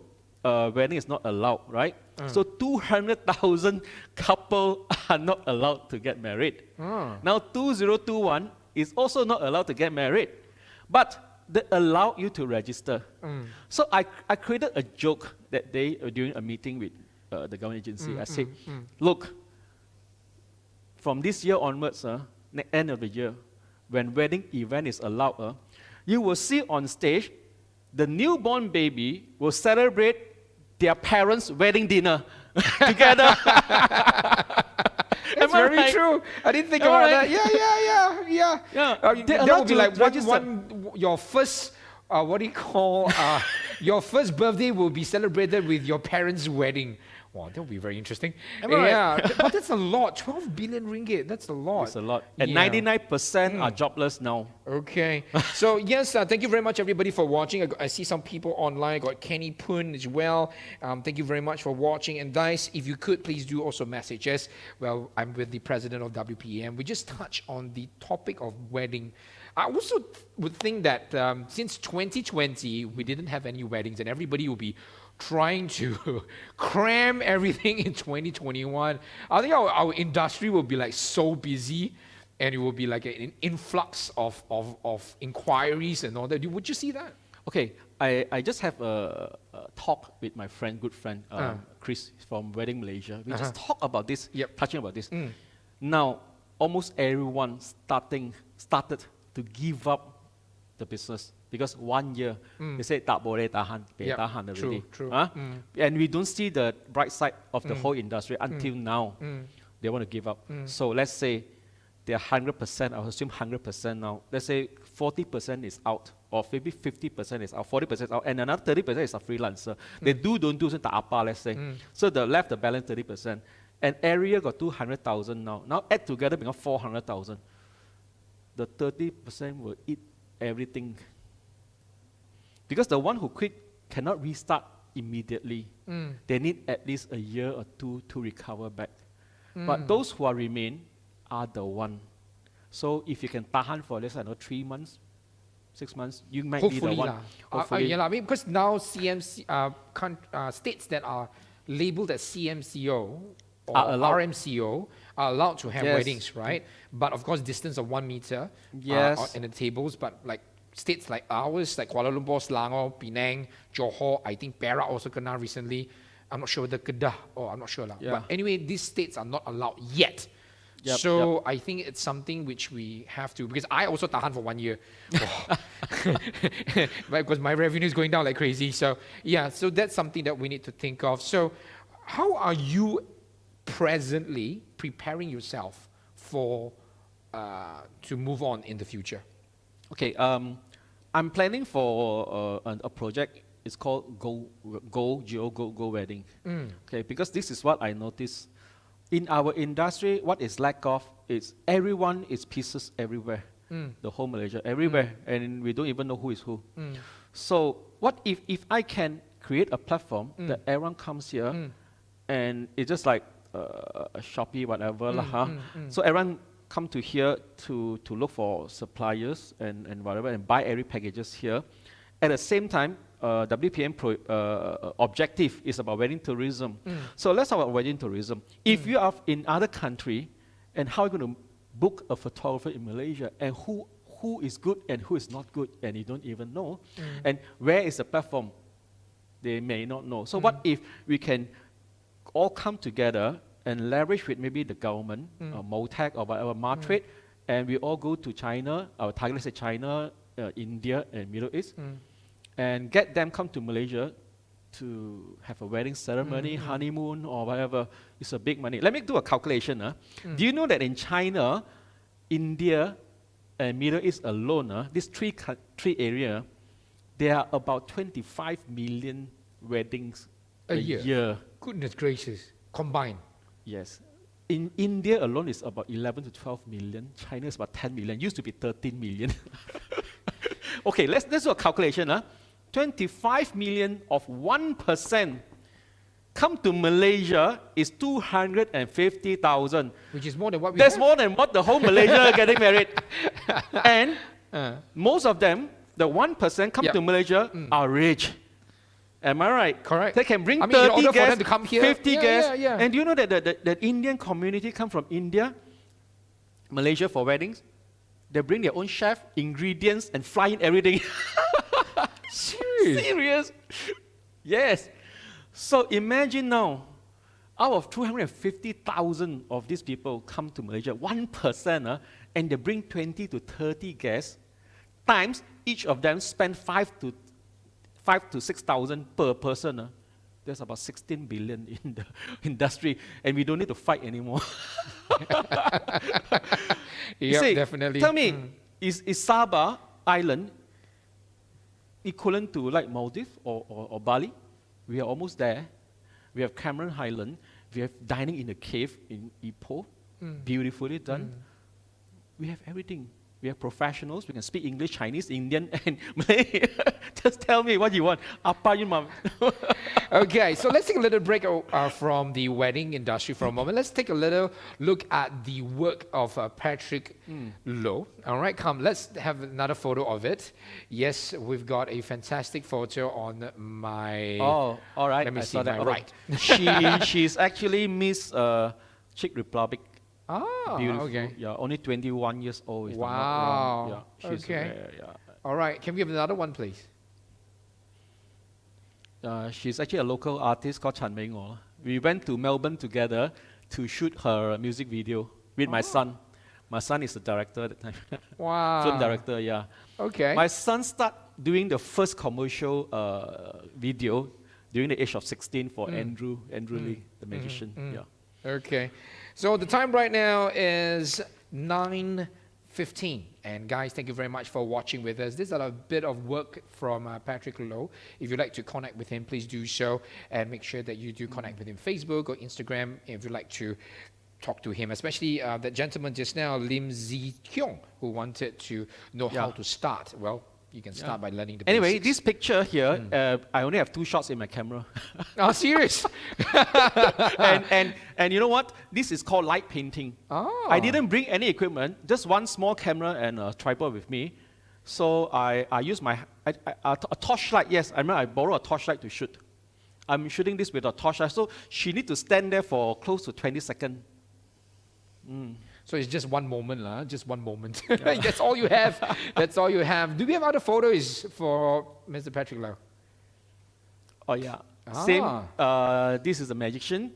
wedding is not allowed, right? So 200,000 couple are not allowed to get married. Now 2021 is also not allowed to get married, but they allow you to register. So I created a joke that day during a meeting with the government agency. I said, look, from this year onwards, end of the year, when wedding event is allowed, you will see on stage the newborn baby will celebrate their parents' wedding dinner together. That's very true. I didn't think about that. Yeah. That would be like your first, what do you call, your first birthday will be celebrated with your parents' wedding. Wow, that would be very interesting. Yeah, but that's a lot. 12 billion ringgit, that's a lot. It's a lot. And 99% are jobless now. Okay. So yes, thank you very much everybody for watching. I see some people online. I got Kenny Poon as well. Thank you very much for watching. And guys, if you could please do also message us. Well, I'm with the president of WPM. We just touched on the topic of wedding I also would think that since 2020, we didn't have any weddings and everybody will be trying to cram everything in 2021. I think our industry will be like so busy and it will be like an influx of inquiries and all that. Would you see that? Okay, I just have a talk with my friend, good friend, Chris from Wedding Malaysia. We just talk about this, touching about this. Now, almost everyone started to give up the business because 1 year they said tak boleh tahan, tahan already. True. And we don't see the bright side of the whole industry until now. They want to give up. So let's say they're 100%, I'll assume 100% now. Let's say 40% is out, or maybe 50% is out, 40% is out, and another 30% is a freelancer. They don't do tak apa, let's say. So the balance 30%. And area got 200,000 now. Now add together become 400,000. The 30% will eat everything. Because the one who quit cannot restart immediately. They need at least a year or two to recover back. But those who are remain are the one. So if you can tahan for, let's say, 3 months, 6 months, you might be the one. Hopefully. I mean, because now CMC, states that are labeled as CMCO or RMCO are allowed to have weddings, right? But of course, distance of 1 meter in the tables. But like states like ours, like Kuala Lumpur, Selangor, Penang, Johor, I think Perak also kena recently. I'm not sure whether Kedah, I'm not sure. But anyway, these states are not allowed yet. So I think it's something which we have to, because I also tahan for 1 year. Because my revenue is going down like crazy. So yeah, so that's something that we need to think of. So how are you presently preparing yourself for to move on in the future? Okay, I'm planning for a project. It's called Go Wedding. Okay, because this is what I noticed. In our industry, what is lack of is everyone is pieces everywhere. The whole Malaysia, everywhere. And we don't even know who is who. So what if I can create a platform that everyone comes here and it's just like a Shopee, whatever. So everyone come to here to look for suppliers and whatever and buy every packages here. At the same time, WPM objective is about wedding tourism. So let's talk about wedding tourism. If you are in other country, and how are you going to book a photographer in Malaysia, and who is good and who is not good, and you don't even know, and where is the platform, they may not know. So what if we can all come together and leverage with maybe the government, or MOTAC or whatever, Martrade, and we all go to China, our target is China, India, and Middle East, and get them come to Malaysia to have a wedding ceremony, honeymoon, or whatever. It's a big money. Let me do a calculation. Do you know that in China, India, and Middle East alone, these three areas, there are about 25 million weddings a year. Goodness gracious, combined. Yes. In India alone, it's about 11 to 12 million. China is about 10 million. Used to be 13 million. Okay, let's do a calculation. 25 million of 1% come to Malaysia is 250,000. Which is more than what we That's have. more than what the whole Malaysia getting married. And most of them, the 1% come to Malaysia are rich. Am I right? Correct. They can bring I mean, 30 in order for guests, them to come here, 50 guests. yeah. And do you know that the Indian community come from India, Malaysia for weddings? They bring their own chef, ingredients, and fly in everything. Serious? Yes. So imagine now, out of 250,000 of these people come to Malaysia, 1%, and they bring 20 to 30 guests, times each of them spend 5 to 6,000 per person. There's about 16 billion in the industry, and we don't need to fight anymore. Yeah, See, definitely. Tell me, is Sabah Island equivalent to like Maldives or Bali? We are almost there. We have Cameron Highland. We have dining in a cave in Ipoh, beautifully done. We have everything. We have professionals. We can speak English, Chinese, Indian, and Malay. Just tell me what you want. Apa yun, ma'am. Okay, so let's take a little break from the wedding industry for a moment. Let's take a little look at the work of Patrick Loh. All right, come, let's have another photo of it. Yes, we've got a fantastic photo on my... Oh, all right. Let me I see, saw that. my right. She's actually Miss Czech Republic. Oh, Beautiful. okay. Yeah, only 21 years old. If I'm not Wow. wrong. Yeah, she's Okay. rare, yeah. All right, can we have another one, please? She's actually a local artist called Chan Mei Ngo. We went to Melbourne together to shoot her music video with my son. My son is the director at the time. Wow. Film director, yeah. Okay. My son started doing the first commercial video during the age of 16 for Andrew Lee, the magician. Yeah. Okay. So the time right now is 9:15. And guys, thank you very much for watching with us. This is a bit of work from Patrick Loh. If you'd like to connect with him, please do so. And make sure that you do connect with him Facebook or Instagram if you'd like to talk to him, especially that gentleman just now, Lim Zi Kyung, who wanted to know how to start. Well, you can start by learning the Anyway, basics. this picture here, I only have 2 shots in my camera. Oh, serious? and you know what? This is called light painting. Oh. I didn't bring any equipment, just one small camera and a tripod with me. So I use a torchlight. Yes, I remember I borrowed a torchlight to shoot. I'm shooting this with a torchlight. So she needs to stand there for close to 20 seconds. So it's just one moment, just one moment. That's all you have. That's all you have. Do we have other photos for Mr. Patrick Loh? Oh yeah. Same. This is a magician.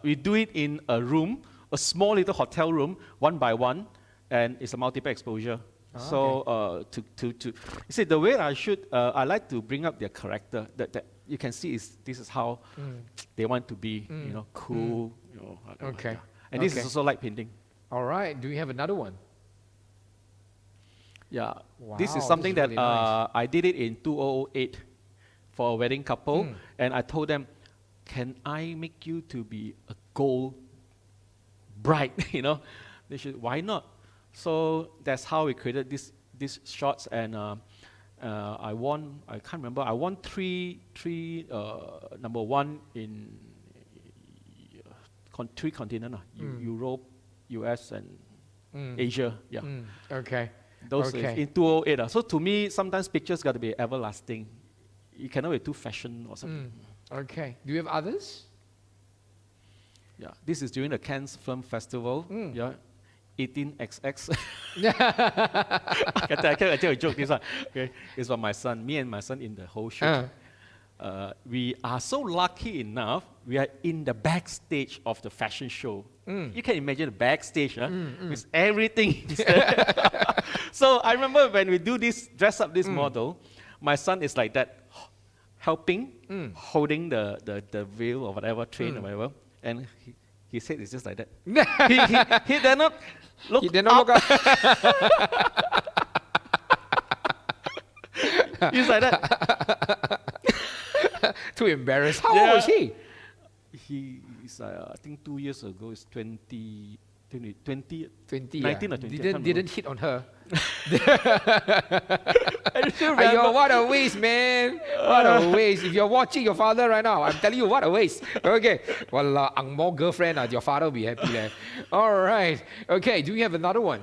We do it in a room, a small little hotel room, 1 by 1, and it's a multiple exposure. So you see, the way I shoot, I like to bring up their character. That you can see this is how they want to be. You know, cool. You know, Okay. And this is also light painting. All right. Do we have another one? Yeah. Wow, This this is something is that really nice. I did it in 2008 for a wedding couple, and I told them, "Can I make you to be a gold bride?" You know, they should. Why not? So that's how we created these shots, and I won. I can't remember. I won three number 1 in 3 continents: Europe, US, and Asia. Yeah. Okay. Those is in 2008. So to me, sometimes pictures got to be everlasting. You cannot be too fashion or something. Okay. Do you have others? Yeah. This is during the Cannes Film Festival. Yeah. 18XX. I can tell a joke. This one. Okay. It's for my son. Me and my son in the whole shoot. We are so lucky enough. We are in the backstage of the fashion show. You can imagine the backstage, with everything. So I remember when we do this, dress up this model, my son is like that, helping, holding the veil or whatever, train or whatever, and his head is just like that. he dare not look He did not look up. He's like that. Too embarrassed. How old was he? He's I think 2 years ago, it's 20, 20. 19 or 20. I can't Didn't hit on her. I still Ayo, remember. what a waste, man. What a waste. If you're watching your father right now, I'm telling you, what a waste. Okay. Well, ang mo girlfriend, your father will be happy there. All right. Okay, do we have another one?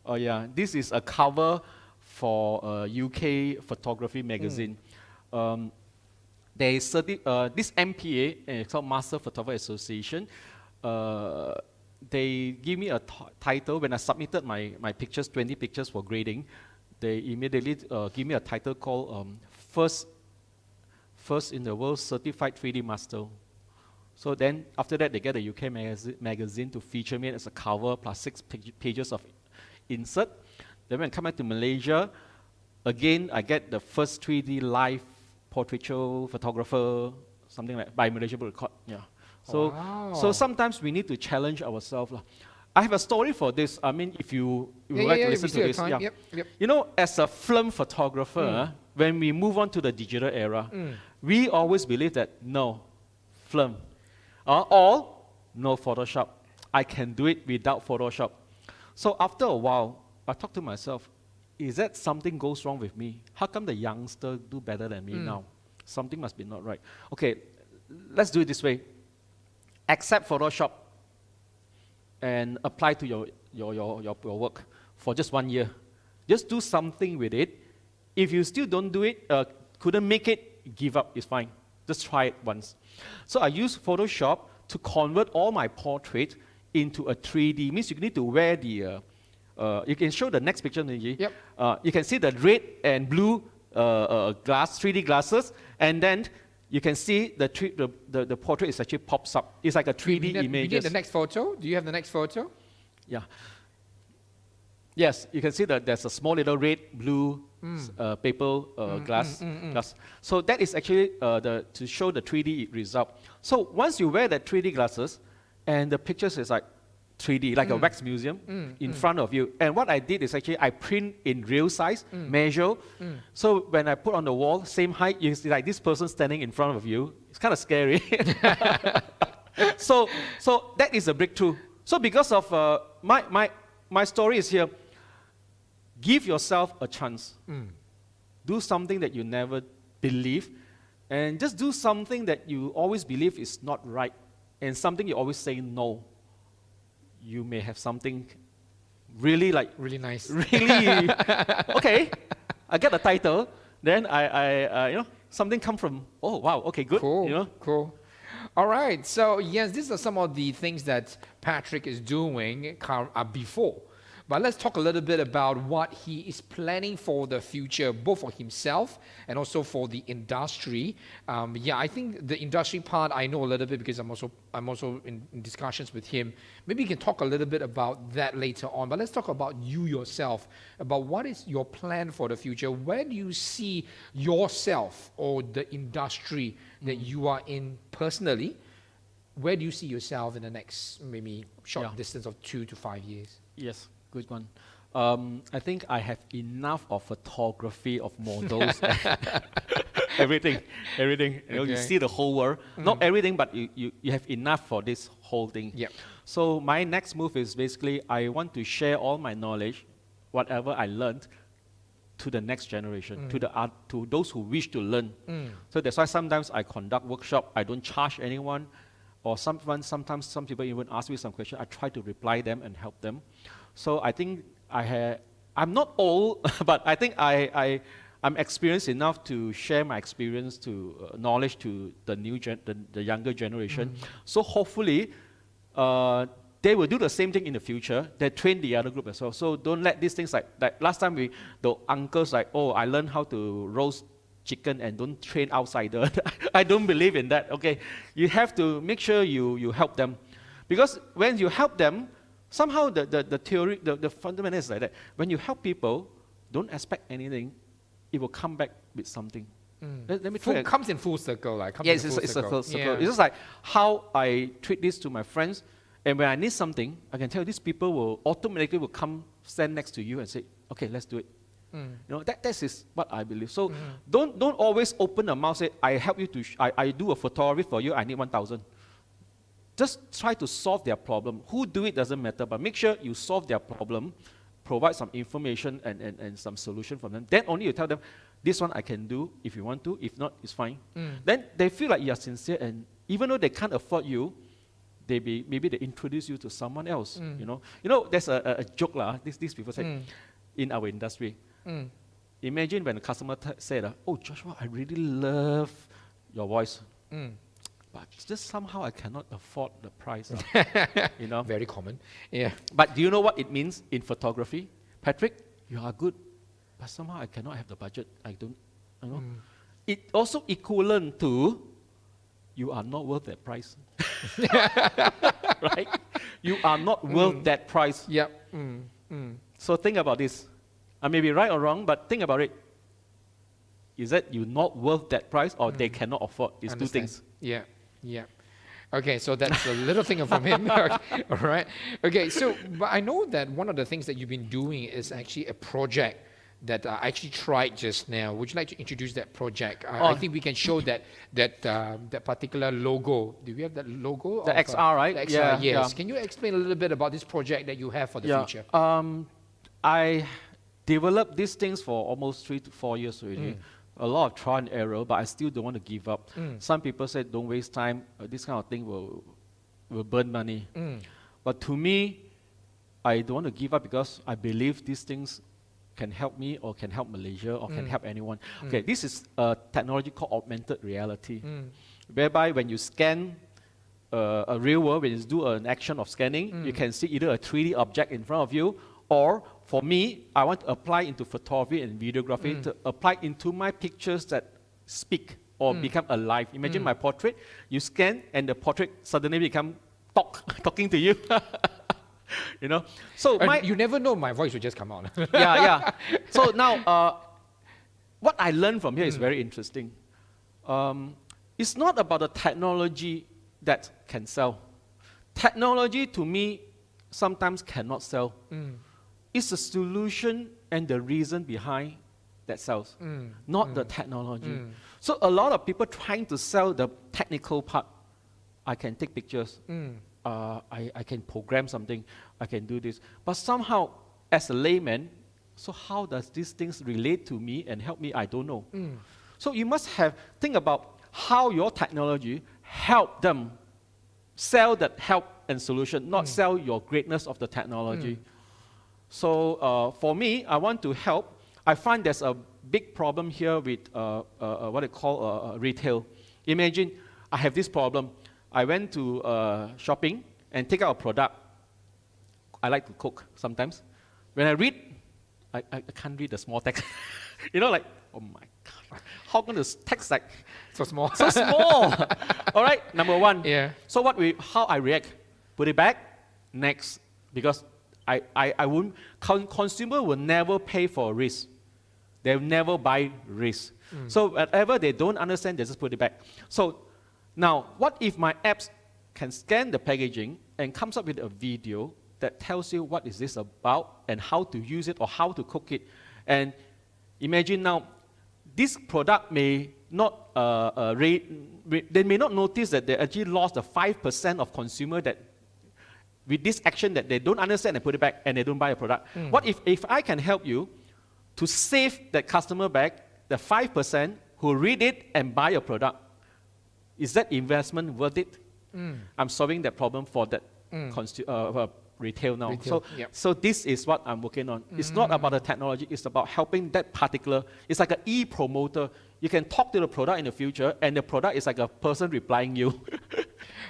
Oh yeah, this is a cover for a UK photography magazine. There is this MPA, it's called Master Photographer Association. They give me a title when I submitted my pictures, 20 pictures for grading. They immediately give me a title called first in the world certified 3D master. So then after that, they get a UK magazine to feature me as a cover plus 6 pages of insert. Then when I come back to Malaysia, again I get the first 3D live portraiture photographer, something like by Malaysia Book Record. Yeah. So so sometimes we need to challenge ourselves. I have a story for this. I mean, if you would like to listen to this. Yeah. Yep. You know, as a film photographer, when we move on to the digital era, we always believe that no, film, or no Photoshop. I can do it without Photoshop. So after a while, I talked to myself, is that something goes wrong with me? How come the youngster do better than me now? Something must be not right. Okay, let's do it this way. Accept Photoshop and apply to your work for just 1 year. Just do something with it. If you still don't do it, couldn't make it, give up, it's fine. Just try it once. So I use Photoshop to convert all my portrait into a 3D. Means you need to wear the, you can show the next picture, Niji. Yep. You can see the red and blue glass, 3D glasses, and then you can see the portrait is actually pops up. It's like a 3D image. You need the next photo? Do you have the next photo? Yeah. Yes, you can see that there's a small little red, blue paper glass. So that is actually to show the 3D result. So once you wear that 3D glasses, and the pictures is like 3D, like a wax museum in front of you. And what I did is actually I print in real size, measure. So when I put on the wall, same height, you see like this person standing in front of you. It's kind of scary. So that is a breakthrough. So because of my story is here, give yourself a chance. Do something that you never believe, and just do something that you always believe is not right, and something you always say no. You may have something really nice. Really, okay, I get a title, then I something come from, oh wow, okay, good. Cool, cool. All right, so yes, these are some of the things that Patrick is doing before. But let's talk a little bit about what he is planning for the future, both for himself and also for the industry. I think the industry part I know a little bit because I'm also in discussions with him. Maybe you can talk a little bit about that later on. But let's talk about you yourself, about what is your plan for the future. Where do you see yourself or the industry that you are in personally? Where do you see yourself in the next maybe short distance of 2 to 5 years? Yes. Good one. I think I have enough of photography of models. everything. You see the whole world. Not everything, but you have enough for this whole thing. Yep. So my next move is basically I want to share all my knowledge, whatever I learned, to the next generation, to those who wish to learn. So that's why sometimes I conduct workshop. I don't charge anyone, or sometimes some people even ask me some question. I try to reply them and help them. So I think I'm not old, but I think I'm experienced enough to share my experience to knowledge to the younger generation. So hopefully they will do the same thing in the future. They train the other group as well. So don't let these things like last time the uncles like, oh, I learned how to roast chicken and don't train outsider. I don't believe in that. Okay, you have to make sure you help them, because when you help them, somehow the theory, the fundamental is like that. When you help people, don't expect anything. It will come back with something. Let me try. Comes in full circle. Yes, it's a full circle. It's just like how I treat this to my friends. And when I need something, I can tell these people will automatically come stand next to you and say, okay, let's do it. That is what I believe. So don't always open the mouth, say, I help you to, I do a photography for you, I need 1,000. Just try to solve their problem. Who do it doesn't matter, but make sure you solve their problem, provide some information and some solution for them. Then only you tell them, this one I can do if you want to, if not, it's fine. Then they feel like you're sincere, and even though they can't afford you, maybe they introduce you to someone else. There's a joke these people say in our industry. Imagine when a customer said, oh, Joshua, I really love your voice. But just somehow I cannot afford the price. Very common. Yeah. But do you know what it means in photography? Patrick, you are good, but somehow I cannot have the budget. I don't. It also equivalent to you are not worth that price. Right? You are not worth that price. Yep. So think about this. I may be right or wrong, but think about it. Is that you not worth that price, or they cannot afford? It's two things. Yeah. Okay, so that's a little thing from him. Okay, all right. Okay, so but I know that one of the things that you've been doing is actually a project that I actually tried just now. Would you like to introduce that project? I think we can show that particular logo. Do we have that logo? The XR, right? The XR, Yeah, yes. yeah. Can you explain a little bit about this project that you have for the future? I developed these things for almost 3 to 4 years already. A lot of trial and error, but I still don't want to give up. Some people said, don't waste time. This kind of thing will burn money. But to me, I don't want to give up because I believe these things can help me or can help Malaysia or can help anyone. Okay, this is a technology called augmented reality, whereby when you scan a real world, when you do an action of scanning, you can see either a 3D object in front of you, or for me, I want to apply into photography and videography to apply into my pictures that speak or become alive. Imagine my portrait, you scan and the portrait suddenly become talking to you. You know, so You never know, my voice will just come out. yeah. So now, what I learned from here is very interesting. It's not about the technology that can sell. Technology, to me, sometimes cannot sell. It's the solution and the reason behind that sells, not the technology. So a lot of people trying to sell the technical part. I can take pictures. I can program something, I can do this. But somehow, as a layman, so how does these things relate to me and help me? I don't know. So you must think about how your technology help them sell that help and solution, not sell your greatness of the technology. So for me, I want to help. I find there's a big problem here with what they call retail. Imagine I have this problem. I went to shopping and take out a product. I like to cook sometimes. When I read, I can't read the small text. You know, like, oh my God, how come the text like So small. so small? All right, number one. Yeah. So how I react? Put it back, next, because I won't. Consumer will never pay for risk. They'll never buy risk. So whatever they don't understand, they just put it back. So now, what if my apps can scan the packaging and comes up with a video that tells you what is this about and how to use it or how to cook it? And imagine now, this product may not, they may not notice that they actually lost the 5% of consumer that with this action that they don't understand and put it back and they don't buy a product. What if I can help you to save that customer back, the 5% who read it and buy a product? Is that investment worth it? I'm solving that problem for that retail now. So this is what I'm working on. It's not about the technology, it's about helping that particular, it's like an e-promoter. You can talk to the product in the future and the product is like a person replying you.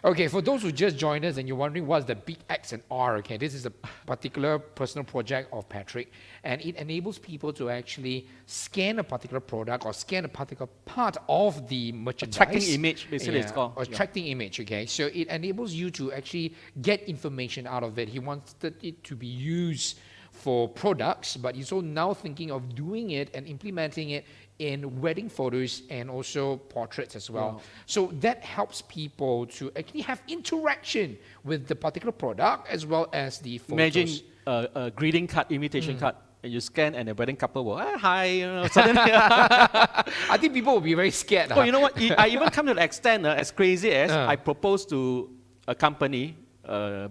Okay, for those who just joined us and you're wondering what's the big X and R, okay, this is a particular personal project of Patrick, and it enables people to actually scan a particular product or scan a particular part of the merchandise. Tracking image, basically it's called. Or tracking image, okay. So it enables you to actually get information out of it. He wants it to be used for products, but he's also now thinking of doing it and implementing it in wedding photos and also portraits as well. Wow. So that helps people to actually have interaction with the particular product as well as the photos. Imagine a greeting card, invitation card, and you scan and the wedding couple will, hi, you know, suddenly. I think people will be very scared. Oh, you know what? I even come to the extent, as crazy as I proposed to a company,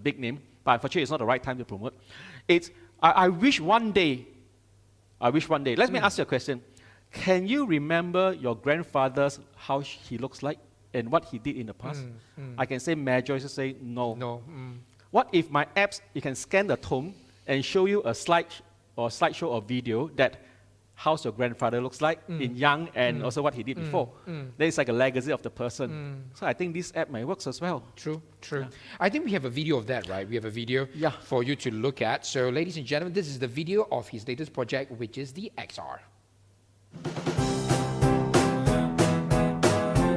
big name, but unfortunately it's not the right time to promote. I wish one day, let me ask you a question. Can you remember your grandfather's, how he looks like and what he did in the past? I can say majority say no. No. What if my apps, you can scan the tomb and show you a slideshow or video that how's your grandfather looks like in young and also what he did before. That is like a legacy of the person. So I think this app might work as well. True. I think we have a video of that, right? We have a video for you to look at. So ladies and gentlemen, this is the video of his latest project, which is the XR.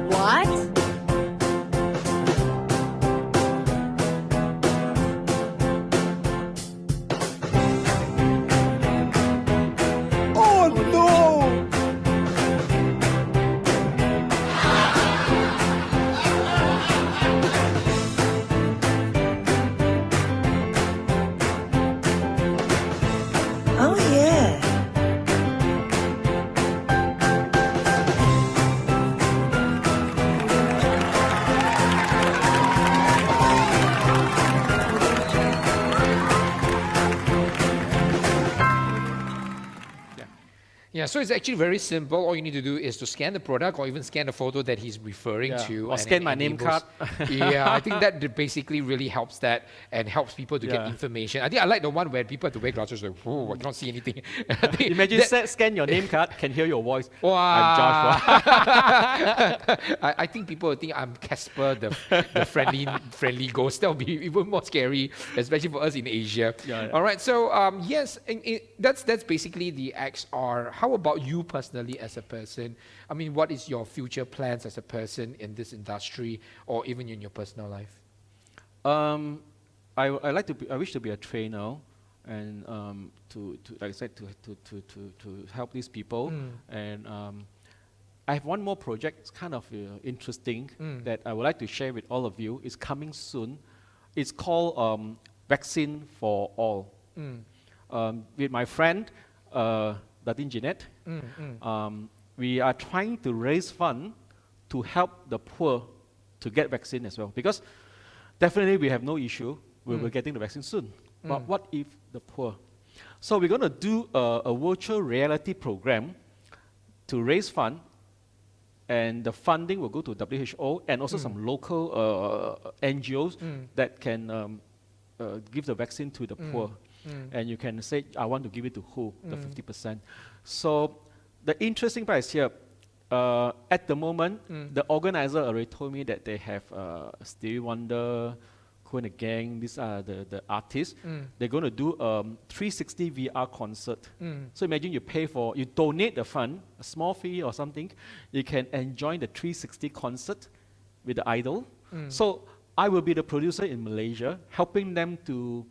What? Oh yeah. Yeah, so it's actually very simple. All you need to do is to scan the product or even scan the photo that he's referring Yeah, to. or and scan it my name enables- card. Yeah, I think that basically really helps that and helps people to get Yeah. information. I think I like the one where people have to wear glasses like, oh, I cannot see anything. I think Imagine that- scan your name card, can hear your voice. Wow. I'm Joshua. I think people will think I'm Casper, the friendly ghost. That would be even more scary, especially for us in Asia. Yeah. All right, so yes, that's basically the XR. How about you personally as a person? I mean, what is your future plans as a person in this industry or even in your personal life? I wish to be a trainer, and to like I said, to help these people. And I have one more project. It's kind of interesting that I would like to share with all of you. It's coming soon. It's called Vaccine for All. With my friend, Datin Jeanette, we are trying to raise funds to help the poor to get vaccine as well. Because definitely we have no issue. We're getting the vaccine soon. But what if the poor? So we're going to do a virtual reality program to raise funds, and the funding will go to WHO and also some local NGOs that can give the vaccine to the poor. And you can say, I want to give it to who? The 50%. So the interesting part is here. At the moment, the organizer already told me that they have Stevie Wonder, Cool and the Gang, these are the artists. They're going to do 360 VR concert. So imagine you donate the fund, a small fee or something, you can enjoy the 360 concert with the idol. So I will be the producer in Malaysia, helping them to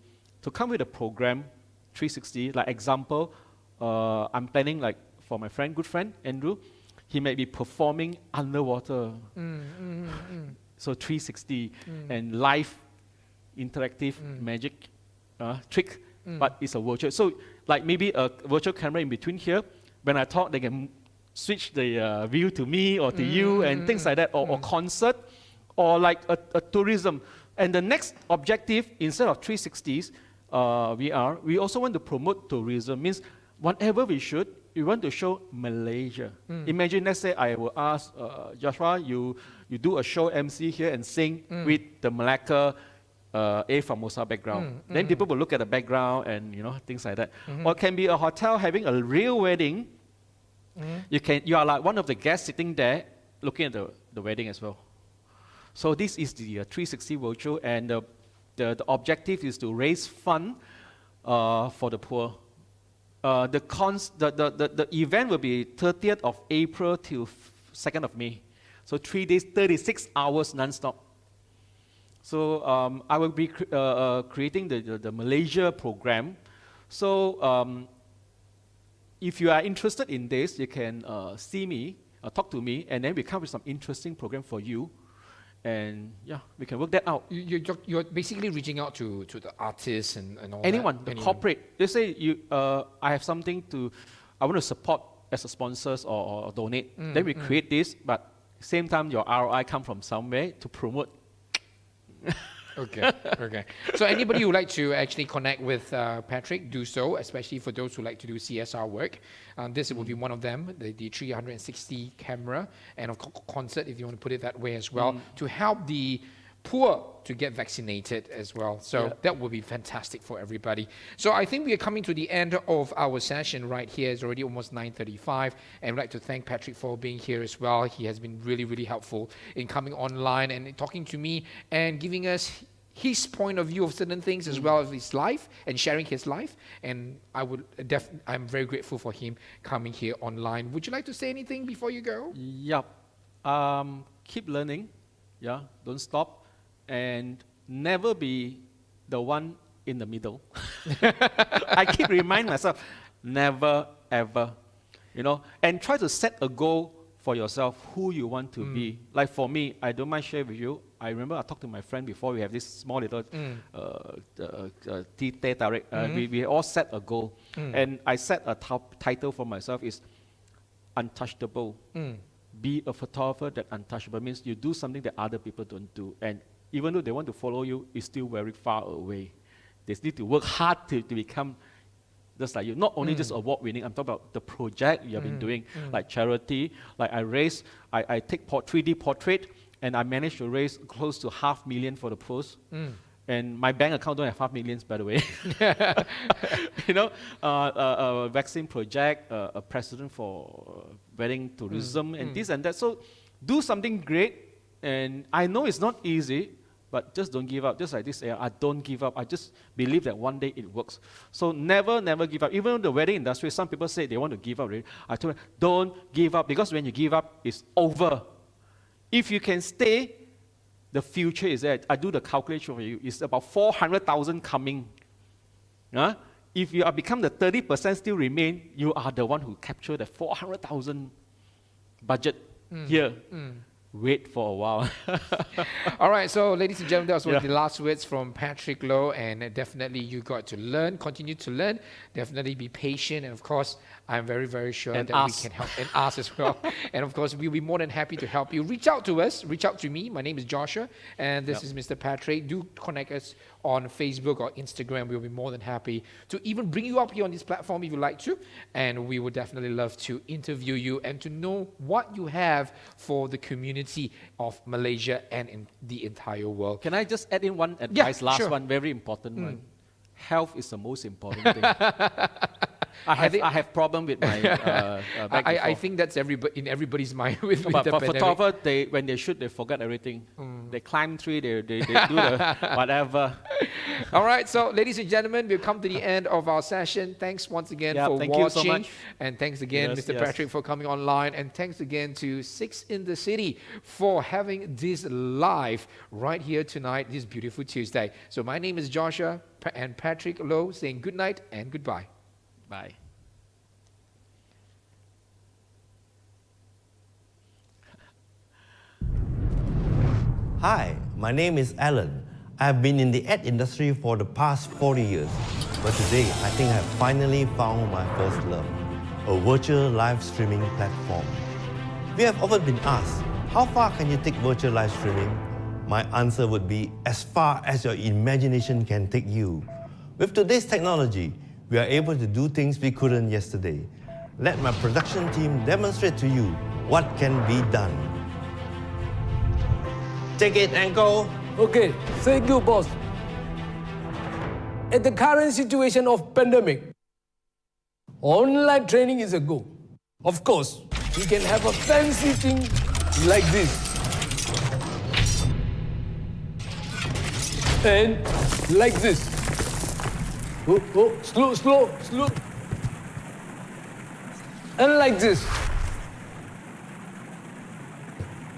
come with a program, 360. Like example, I'm planning like for my good friend, Andrew, he might be performing underwater. So 360 and live interactive magic trick, but it's a virtual. So like maybe a virtual camera in between here. When I talk, they can switch the view to me or to you and things like that, or concert, or like a tourism. And the next objective, instead of 360s, we also want to promote tourism. Means whatever we shoot, we want to show Malaysia. Imagine, let's say I will ask Joshua, you do a show MC here and sing with the Malacca A Formosa background. Then people will look at the background and things like that. Or it can be a hotel having a real wedding. You are like one of the guests sitting there looking at the wedding as well. So this is the 360 virtual, and the objective is to raise fund for the poor. The event will be 30th of April till 2nd of May. So 3 days, 36 hours non-stop. So I will be creating the Malaysia program. So if you are interested in this, you can see me, talk to me, and then we come with some interesting program for you. And yeah, we can work that out. You're basically reaching out to the artists and all Anyone, that. the corporate. They say I have something I want to support as a sponsors or donate. Then we create this, but same time your ROI come from somewhere to promote. Okay. So anybody who would like to actually connect with Patrick, do so, especially for those who like to do CSR work. This will be one of them, the 360 camera, and of concert, if you want to put it that way as well, to help the poor to get vaccinated as well. So that will be fantastic for everybody. So I think we are coming to the end of our session right here. It's already almost 9:35, and I'd like to thank Patrick for being here as well. He has been really, really helpful in coming online and talking to me and giving us his point of view of certain things as well as his life and sharing his life. And I'm very grateful for him coming here online. Would you like to say anything before you go? Yep. Keep learning. Yeah. Don't stop. And never be the one in the middle. I keep reminding myself, never, ever. And try to set a goal for yourself, who you want to be. Like for me, I don't mind share with you. I remember I talked to my friend before. We have this small little we all set a goal. And I set a title for myself is untouchable. Be a photographer that untouchable. Means you do something that other people don't do. And even though they want to follow you, it's still very far away. They need to work hard to become just like you. Not only just award winning, I'm talking about the project you have been doing, like charity. Like I take 3D portrait, and I managed to raise close to $500,000 for the post. And my bank account don't have $500,000, by the way. You know, a vaccine project, a president for wedding tourism, and this and that. So do something great. And I know it's not easy, but just don't give up. Just like this, I don't give up. I just believe that one day it works. So never give up. Even the wedding industry, some people say they want to give up already. I told them, don't give up, because when you give up, it's over. If you can stay, the future is there. I do the calculation for you. It's about 400,000 coming. If you are become the 30% still remain, you are the one who capture the 400,000 budget here. Wait for a while. All right, so ladies and gentlemen, that was one of the last words from Patrick Low, and definitely you got to learn, continue to learn, definitely be patient, and of course, I'm very, very sure that we can help, and ask as well. And of course, we'll be more than happy to help you. Reach out to us, reach out to me. My name is Joshua, and this is Mr. Patrick. Do connect us on Facebook or Instagram. We'll be more than happy to even bring you up here on this platform if you'd like to, and we would definitely love to interview you and to know what you have for the community of Malaysia and in the entire world. Can I just add in one advice, last one, very important one. Health is the most important thing. I have problem with my back I think that's in everybody's mind with but the for pandemic. photographer, when they shoot, they forget everything. They climb tree, they do the whatever. All right, so ladies and gentlemen, we've come to the end of our session. Thanks once again for thank watching. you so much. And thanks again, Mr. Patrick, for coming online. And thanks again to Six in the City for having this live right here tonight, this beautiful Tuesday. So my name is Joshua and Patrick Low saying good night and goodbye. Bye. Hi, my name is Alan. I've been in the ad industry for the past 40 years. But today, I think I have finally found my first love, a virtual live streaming platform. We have often been asked, how far can you take virtual live streaming? My answer would be as far as your imagination can take you. With today's technology, we are able to do things we couldn't yesterday. Let my production team demonstrate to you what can be done. Take it and go. Okay, thank you, boss. At the current situation of pandemic, online training is a go. Of course, we can have a fancy thing like this. And like this. Oh, slow. And like this.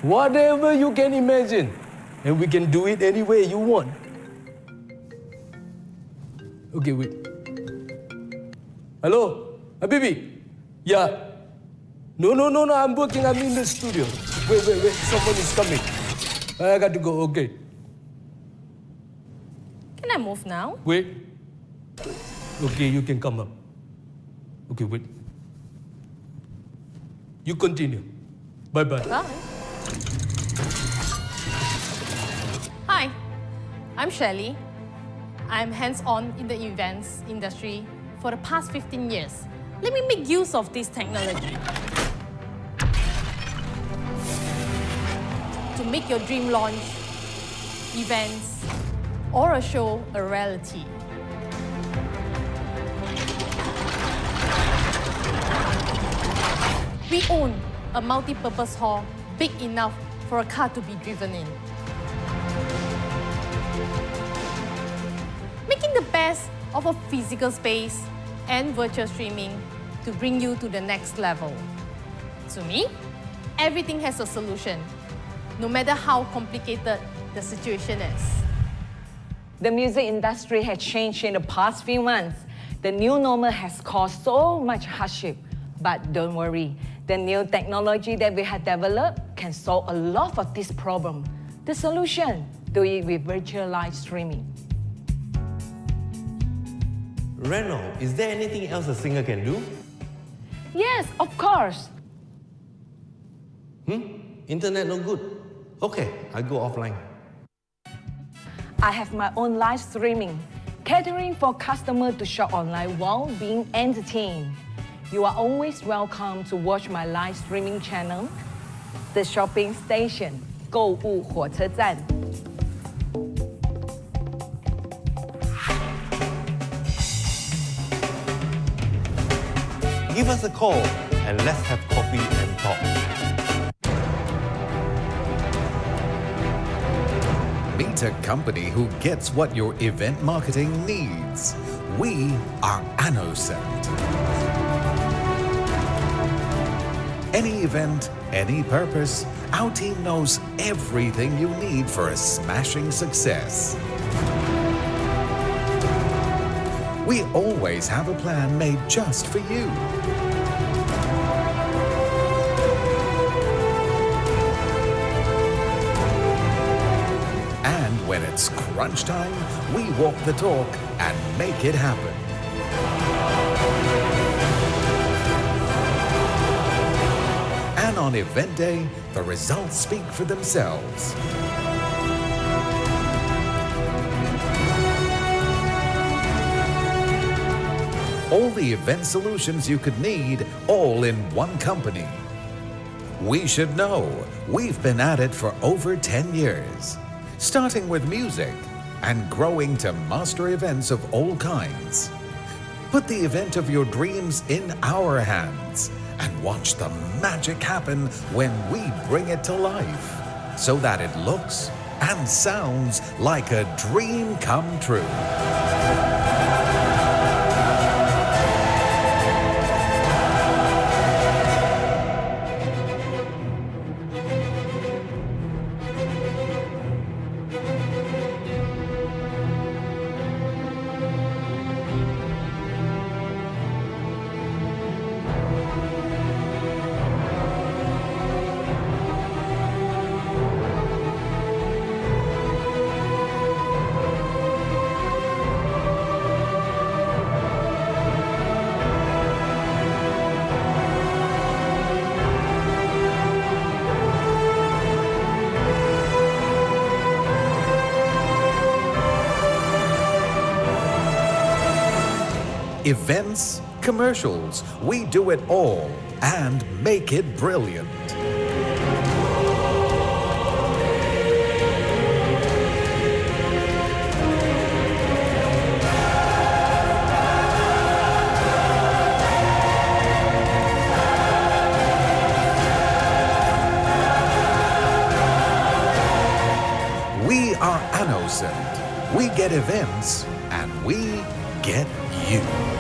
Whatever you can imagine. And we can do it any way you want. Okay, wait. Hello? Habibi? Yeah. No, I'm working. I'm in the studio. Wait. Someone is coming. I got to go. Okay. Can I move now? Wait. Okay, you can come up. Okay, wait. You continue. Bye-bye. Bye. Hi, I'm Shelley. I'm hands-on in the events industry for the past 15 years. Let me make use of this technology to make your dream launch, events, or a show a reality. We own a multi-purpose hall big enough for a car to be driven in. Making the best of a physical space and virtual streaming to bring you to the next level. To me, everything has a solution, no matter how complicated the situation is. The music industry has changed in the past few months. The new normal has caused so much hardship. But don't worry, the new technology that we have developed can solve a lot of this problem. The solution, do it with virtual live streaming. Reno, is there anything else a singer can do? Yes, of course. Internet no good. Okay, I go offline. I have my own live streaming. catering for customers to shop online while being entertained. You are always welcome to watch my live streaming channel, The Shopping Station, 购物火车站. Give us a call and let's have coffee and talk. Meet a company who gets what your event marketing needs. We are Annocent. Any event, any purpose, our team knows everything you need for a smashing success. We always have a plan made just for you. And when it's crunch time, we walk the talk and make it happen. And on event day, the results speak for themselves. All the event solutions you could need, all in one company. We should know. We've been at it for over 10 years. Starting with music and growing to master events of all kinds. Put the event of your dreams in our hands and watch the magic happen when we bring it to life so that it looks and sounds like a dream come true. Events, commercials, we do it all and make it brilliant. We are Annocent. We get events and we get you.